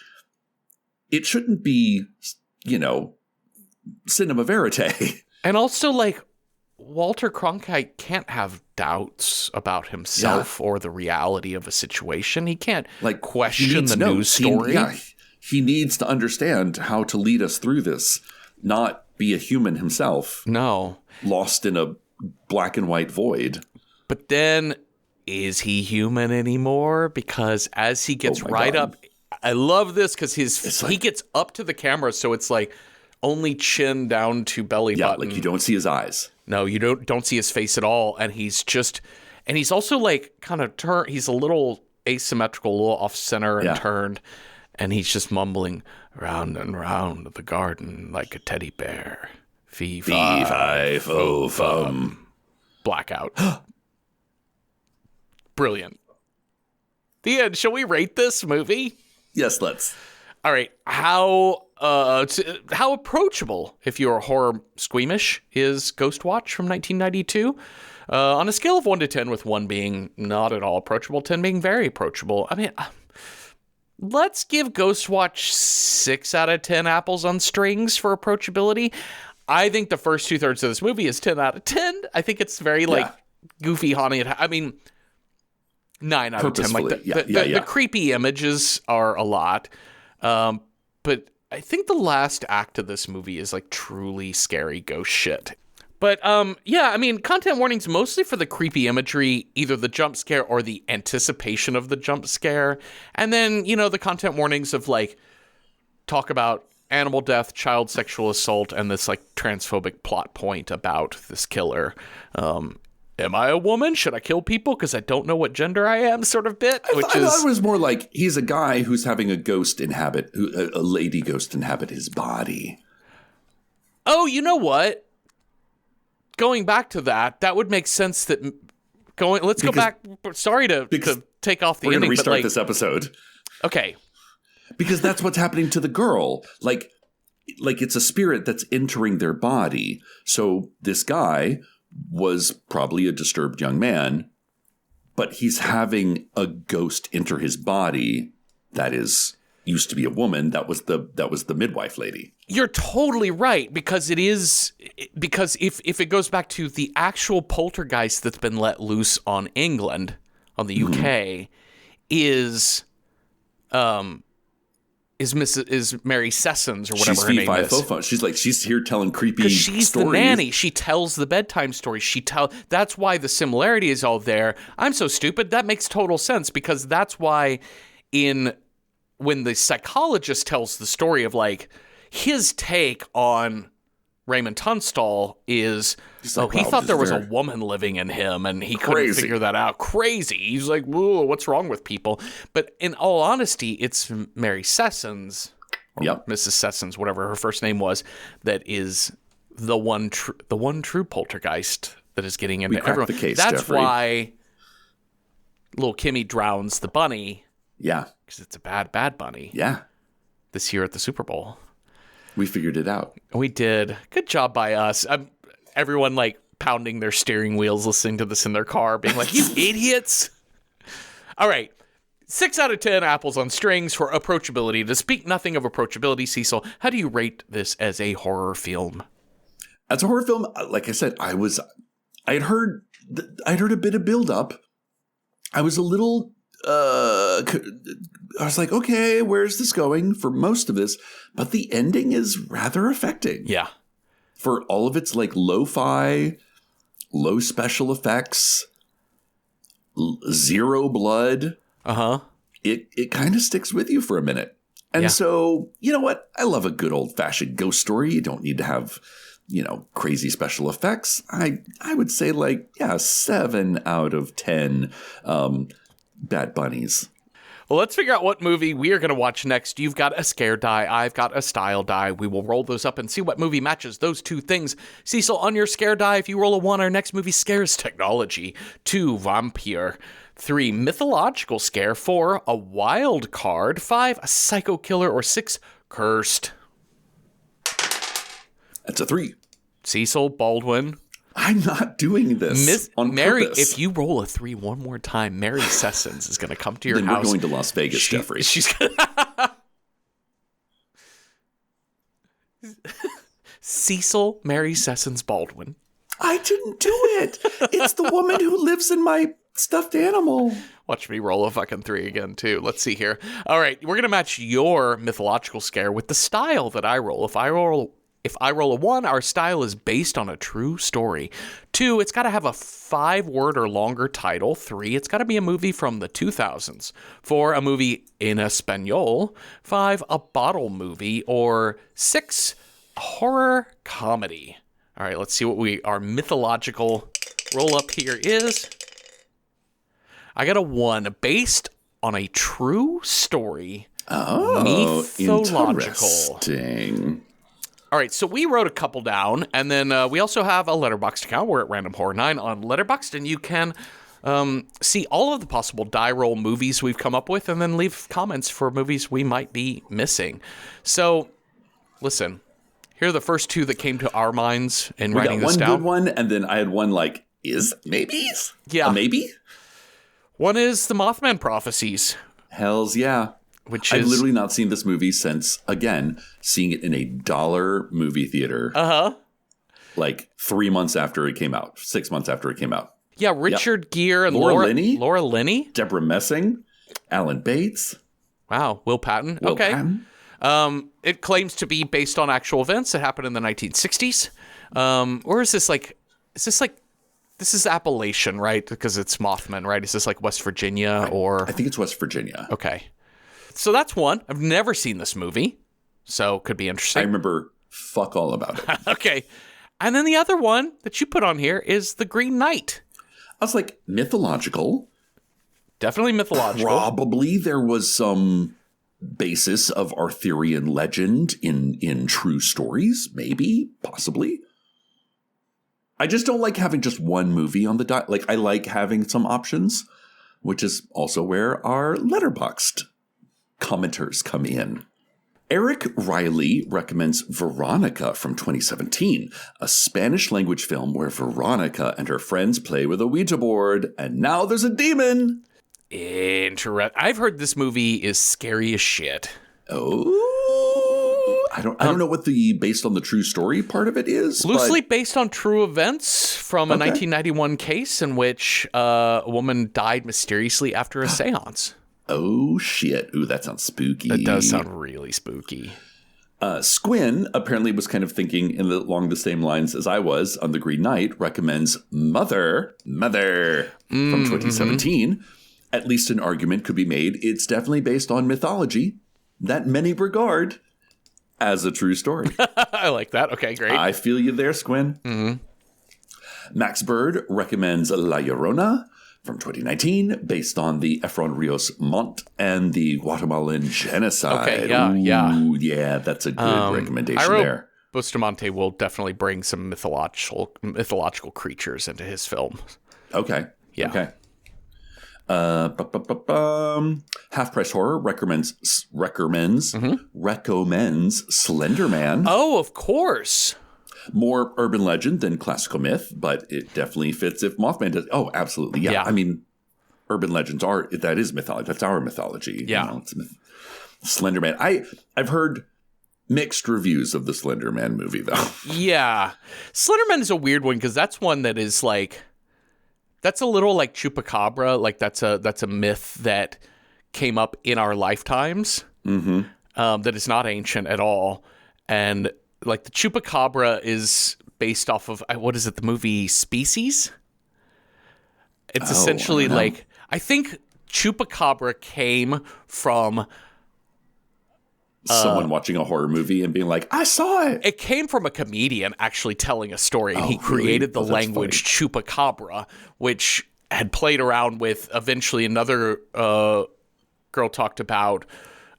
It shouldn't be, cinema verite. And also, like, Walter Cronkite can't have doubts about himself or the reality of a situation. He can't question the news story. He needs to understand how to lead us through this, not be a human himself. No. Lost in a black and white void. But then, is he human anymore? Because as he gets up, I love this because he gets up to the camera, so it's like only chin down to belly button. Yeah, like you don't see his eyes. No, you don't see his face at all, and he's also like kind of turned. He's a little asymmetrical, a little off center and turned, and he's just mumbling round and round the garden like a teddy bear. Fee fi fo fum. Blackout. Brilliant. The end. Shall we rate this movie? Yes, let's. All right. How approachable, if you're horror squeamish, is Ghostwatch from 1992? On a scale of 1 to 10, with 1 being not at all approachable, 10 being very approachable. I mean, let's give Ghostwatch 6 out of 10 apples on strings for approachability. I think the first 2/3 of this movie is 10 out of 10. I think it's very goofy, haunted. I mean, 9 out of 10. Like the creepy images are a lot. But I think the last act of this movie is like truly scary ghost shit. But I mean, content warnings mostly for the creepy imagery, either the jump scare or the anticipation of the jump scare. And then, the content warnings of like talk about animal death, child sexual assault, and this like transphobic plot point about this killer. Am I a woman? Should I kill people because I don't know what gender I am? Sort of bit. I thought it was more like he's a guy who's having a lady ghost inhabit his body. Oh, you know what? Going back to that would make sense. Let's go back. Sorry to take off the ending. We're going to restart this episode. Okay. Because that's what's happening to the girl. Like it's a spirit that's entering their body. So this guy was probably a disturbed young man, but he's having a ghost enter his body that used to be a woman. That was the midwife lady. You're totally right, because if it goes back to the actual poltergeist that's been let loose on England, on the UK, is Mary Sessons or whatever her name is. She's here telling creepy stories. She's the nanny. She tells the bedtime stories. That's why the similarity is all there. I'm so stupid. That makes total sense, because that's why when the psychologist tells the story of like his take on Raymond Tunstall is, he thought there was a woman living in him and he couldn't figure that out. Crazy. He's like, whoa, what's wrong with people? But in all honesty, it's Mary Sessons, or Mrs. Sessons, whatever her first name was, that is the one true poltergeist that is getting into everyone. The case, That's Jeffrey. why little Kimmy drowns the bunny. Yeah. Because it's a bad bunny. Yeah. This year at the Super Bowl. We figured it out. We did. Good job by us. Everyone like pounding their steering wheels, listening to this in their car, being like, you idiots. All right. 6 out of 10 apples on strings for approachability. To speak nothing of approachability, Cecil, how do you rate this as a horror film? As a horror film, like I said, I had heard a bit of build up. I was a little, I was like, okay, where's this going for most of this? But the ending is rather affecting. Yeah. For all of its like lo-fi, low special effects, zero blood. Uh-huh. It kind of sticks with you for a minute. And so, you know what? I love a good old-fashioned ghost story. You don't need to have crazy special effects, I would say 7 out of 10 Bad Bunnies. Well, let's figure out what movie we are going to watch next. You've got a scare die. I've got a style die. We will roll those up and see what movie matches those two things. Cecil, on your scare die, if you roll a 1, our next movie scares technology. 2, vampire. 3, mythological scare. 4, a wild card. 5, a psycho killer. Or 6, cursed. That's a 3. Cecil, Baldwin. I'm not doing this on Mary, purpose. if you roll a 3 one more time, Mary Sessons is going to come to your then house. We're going to Las Vegas, Jeffrey. She's gonna Cecil Mary Sessons Baldwin. I didn't do it. It's the woman who lives in my stuffed animal. Watch me roll a fucking 3 again, too. Let's see here. All right, we're going to match your mythological scare with the style that I roll. If I roll a 1, our style is based on a true story. 2, it's got to have a 5-word or longer title. 3, it's got to be a movie from the 2000s. 4, a movie in Espanol. 5, a bottle movie. Or 6, a horror comedy. All right, let's see what our mythological roll-up here is. I got a 1, based on a true story. Oh, mythological. Interesting. All right, so we wrote a couple down, and then we also have a Letterboxd account. We're at Random Horror 9 on Letterboxd, and you can see all of the possible die roll movies we've come up with, and then leave comments for movies we might be missing. So, listen, here are the first 2 that came to our minds in writing this down. We got one good one, and then I had one maybes? Yeah. A maybe? One is The Mothman Prophecies. Hells yeah. I've literally not seen this movie since, again, seeing it in a $1 movie theater. 3 months after it came out. 6 months after it came out. Yeah, Richard Gere and Laura Linney. Laura Linney. Deborah Messing. Alan Bates. Wow, Will Patton. Will Patton. It claims to be based on actual events that happened in the 1960s. Or is this is Appalachian, right? Because it's Mothman, right? Is this like West Virginia or? I think it's West Virginia. Okay. So that's one. I've never seen this movie, so could be interesting. I remember fuck all about it. Okay. And then the other one that you put on here is The Green Knight. I was like, mythological. Definitely mythological. Probably there was some basis of Arthurian legend in true stories. Maybe, possibly. I just don't like having just one movie on the I like having some options, which is also where our Letterboxd commenters come in. Eric Riley recommends Veronica from 2017, a Spanish-language film where Veronica and her friends play with a Ouija board, and now there's a demon. I've heard this movie is scary as shit. Oh, I don't know what the based on the true story part of it is. Loosely based on true events from a 1991 case in which a woman died mysteriously after a seance. Oh, shit. Ooh, that sounds spooky. That does sound really spooky. Squin apparently was kind of thinking along the same lines as I was on The Green Knight, recommends Mother from 2017. At least an argument could be made. It's definitely based on mythology that many regard as a true story. I like that. Okay, great. I feel you there, Squin. Mm-hmm. Max Bird recommends La Llorona from 2019, based on the Efron Rios Montt and the Guatemalan genocide. Okay, yeah. That's a good recommendation there. Bustamante will definitely bring some mythological creatures into his film. Okay. Yeah. Okay. Half Price Horror recommends Slender Man. Oh, of course. More urban legend than classical myth, but it definitely fits if Mothman does. Oh, absolutely. Yeah. I mean, urban legends that is mythology. That's our mythology. Yeah. Slender Man. I've heard mixed reviews of the Slender Man movie, though. Yeah. Slender Man is a weird one because that's one that is that's a little like Chupacabra. Like that's a myth that came up in our lifetimes. Mm-hmm. That is not ancient at all. And like the Chupacabra is based off of, what is it, the movie Species? It's essentially I think Chupacabra came from someone watching a horror movie and being like, I saw it. It came from a comedian actually telling a story, and he created the language chupacabra, which had played around with. Eventually, another girl talked about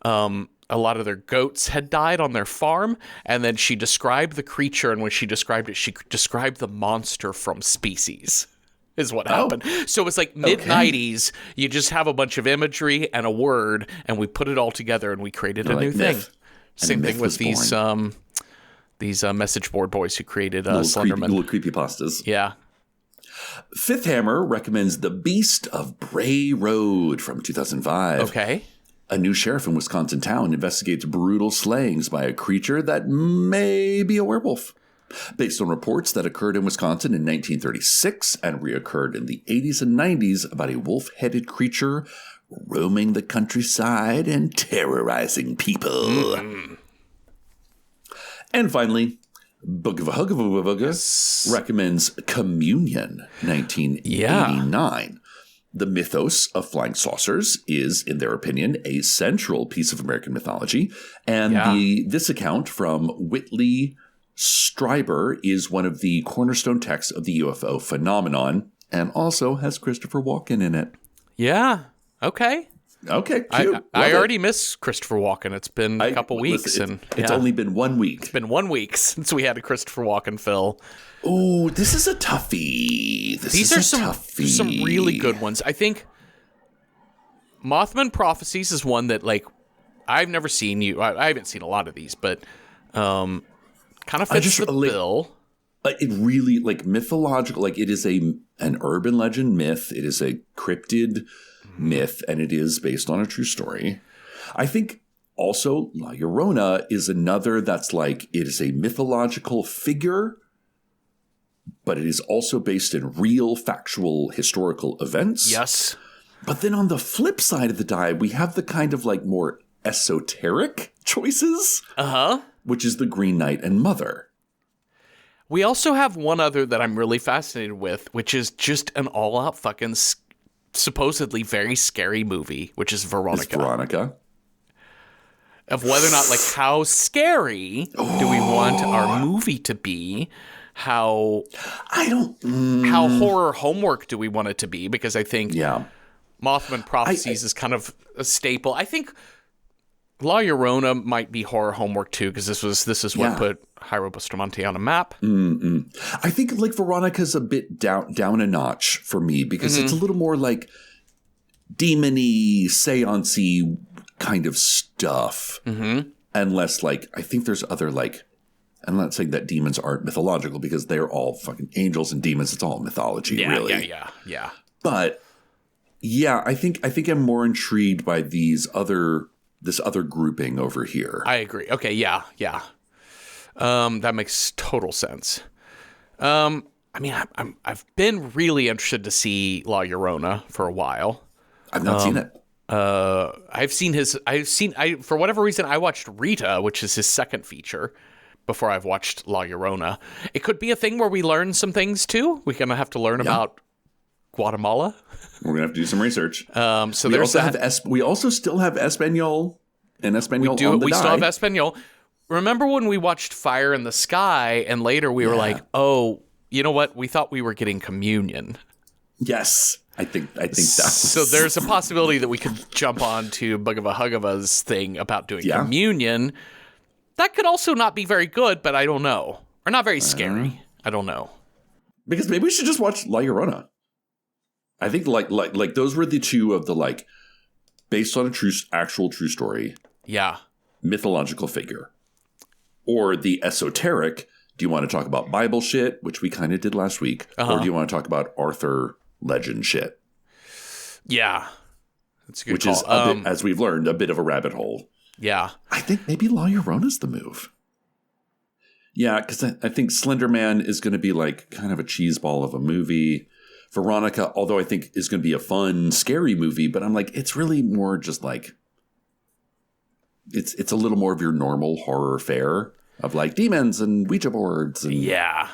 a lot of their goats had died on their farm, and then she described the creature, and when she described it, she described the monster from Species. Is what happened. So it's like mid-90s, you just have a bunch of imagery and a word, and we put it all together, and we created a new thing. Same thing with these message board boys who created Slenderman. Little creepypastas. Yeah. Fifth Hammer recommends The Beast of Bray Road from 2005. Okay. A new sheriff in Wisconsin town investigates brutal slayings by a creature that may be a werewolf. Based on reports that occurred in Wisconsin in 1936 and reoccurred in the 80s and 90s about a wolf-headed creature roaming the countryside and terrorizing people. And finally, Bugavahugavuga recommends Communion, 1989. The mythos of flying saucers is, in their opinion, a central piece of American mythology. And this account from Whitley Strieber is one of the cornerstone texts of the UFO phenomenon and also has Christopher Walken in it. Yeah. Okay. Okay, cute. I already miss Christopher Walken. It's been a couple weeks. It's only been 1 week. It's been 1 week since we had a Christopher Walken fill. Oh, this is a toughie. These are some really good ones. I think Mothman Prophecies is one that, like, I've never seen I haven't seen a lot of these, but kind of fits the bill. It really, like, mythological, like, it is an urban legend myth. It is a cryptid myth, and it is based on a true story. I think also La Llorona is another that's like, it is a mythological figure, but it is also based in real, factual, historical events. Yes. But then on the flip side of the die, we have the kind of like more esoteric choices. Which is the Green Knight and Mother. We also have one other that I'm really fascinated with, which is just an all-out fucking supposedly very scary movie, which is Veronica. It's Veronica. Of whether or not, like, how scary do we want our movie to be? How horror homework do we want it to be? Because I think Mothman Prophecies is kind of a staple. I think La Llorona might be horror homework too, because this is what put Jairo Bustamante on a map. I think like Veronica's a bit down a notch for me because it's a little more like demon-y, seance-y kind of stuff. And less like, I think there's other like, I'm not saying that demons aren't mythological because they're all fucking angels and demons. It's all mythology, really. Yeah. But yeah, I think I'm more intrigued by this other grouping over here. I agree. Okay, yeah. That makes total sense. I mean, I've been really interested to see La Llorona for a while. I've not seen it. For whatever reason, I watched Rita, which is his second feature, before I've watched La Llorona. It could be a thing where we learn some things too. We're going to have to learn about Guatemala. We're going to have to do some research. So we there's also that. we also still have Espanol and Espanol on the die. We still have Espanol. Remember when we watched Fire in the Sky and later we were like, oh, you know what? We thought we were getting communion. Yes. I think that. So there's a possibility that we could jump on to Bugavahugava's thing about doing communion. That could also not be very good, but I don't know. Or not very scary. I don't know. Because maybe we should just watch La Llorona. I think like those were the two of the like based on a actual true story. Yeah. Mythological figure. Or the esoteric. Do you want to talk about Bible shit, which we kind of did last week? Or do you want to talk about Arthur legend shit? Yeah. That's a good which call. Is, a bit, as we've learned, a bit of a rabbit hole. Yeah. I think maybe La Llorona's the move. Yeah, because I think Slender Man is going to be like kind of a cheeseball of a movie. Veronica, although I think is going to be a fun, scary movie, but I'm like, it's really more just like, it's a little more of your normal horror fare of like demons and Ouija boards. And, yeah.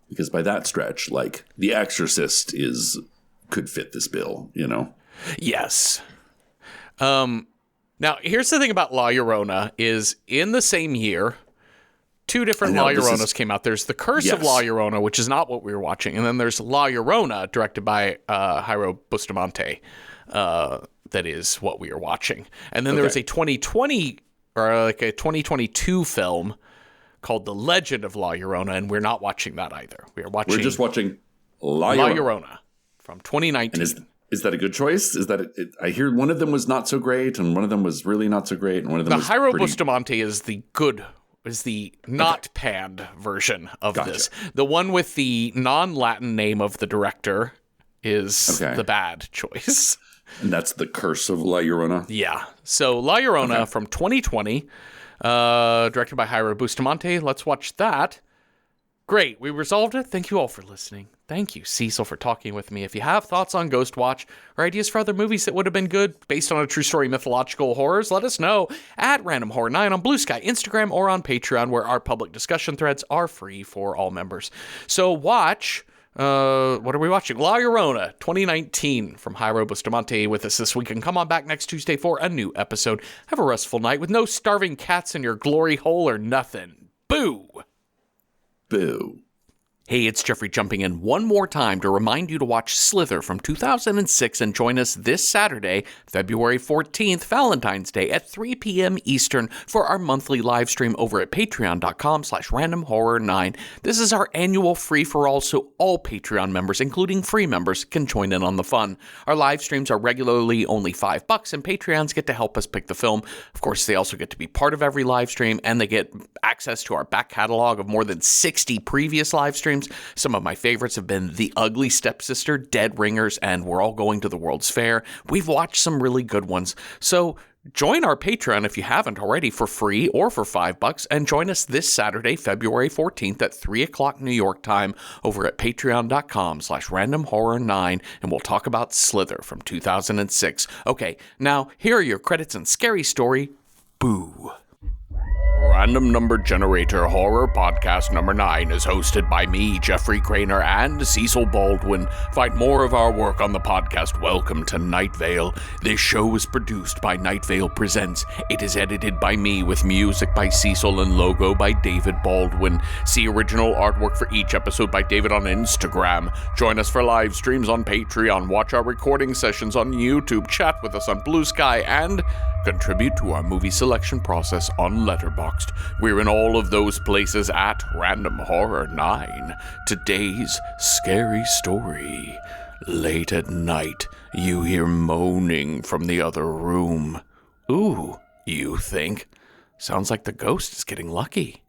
Because by that stretch, like The Exorcist could fit this bill, you know? Yes. Now, here's the thing about La Llorona is in the same year, two different La Lloronas came out. There's The Curse of La Llorona, which is not what we were watching. And then there's La Llorona, directed by Jairo Bustamante. That is what we are watching. And then there was a 2020 or like a 2022 film called The Legend of La Llorona, and we're not watching that either. We're just watching La Llorona from 2019. And is that a good choice? Is that I hear one of them was not so great, and one of them was really not so great, and one of them was Jairo Bustamante is the good, is the not panned version of this. The one with the non-Latin name of the director is the bad choice. And that's The Curse of La Llorona? Yeah. So La Llorona from 2020, directed by Jairo Bustamante. Let's watch that. Great. We resolved it. Thank you all for listening. Thank you, Cecil, for talking with me. If you have thoughts on Ghostwatch or ideas for other movies that would have been good based on a true story mythological horrors, let us know at Random Horror 9 on Blue Sky, Instagram, or on Patreon, where our public discussion threads are free for all members. So watch... what are we watching? La Llorona 2019 from Jairo Bustamante with us this week, and come on back next Tuesday for a new episode. Have a restful night with no starving cats in your glory hole or nothing. Boo! Boo. Hey, it's Jeffrey jumping in one more time to remind you to watch Slither from 2006 and join us this Saturday, February 14th, Valentine's Day at 3 p.m. Eastern for our monthly live stream over at patreon.com/randomhorror9. This is our annual free-for-all, so all Patreon members, including free members, can join in on the fun. Our live streams are regularly only $5, and Patreons get to help us pick the film. Of course, they also get to be part of every live stream, and they get access to our back catalog of more than 60 previous live streams. Some of my favorites have been The Ugly Stepsister, Dead Ringers, and We're All Going to the World's Fair. We've watched some really good ones. So join our Patreon if you haven't already for free or for $5, and join us this Saturday, February 14th at 3 o'clock New York time over at patreon.com/randomhorror9, and we'll talk about Slither from 2006. Okay, now here are your credits and scary story. Boo. Random Number Generator Horror Podcast number 9 is hosted by me, Jeffrey Craner, and Cecil Baldwin. Find more of our work on the podcast Welcome to Night Vale. This show is produced by Night Vale Presents. It is edited by me with music by Cecil and logo by David Baldwin. See original artwork for each episode by David on Instagram. Join us for live streams on Patreon. Watch our recording sessions on YouTube. Chat with us on Blue Sky and contribute to our movie selection process on Letterboxd. We're in all of those places at Random Horror 9. Today's scary story. Late at night, you hear moaning from the other room. Ooh, you think. Sounds like the ghost is getting lucky.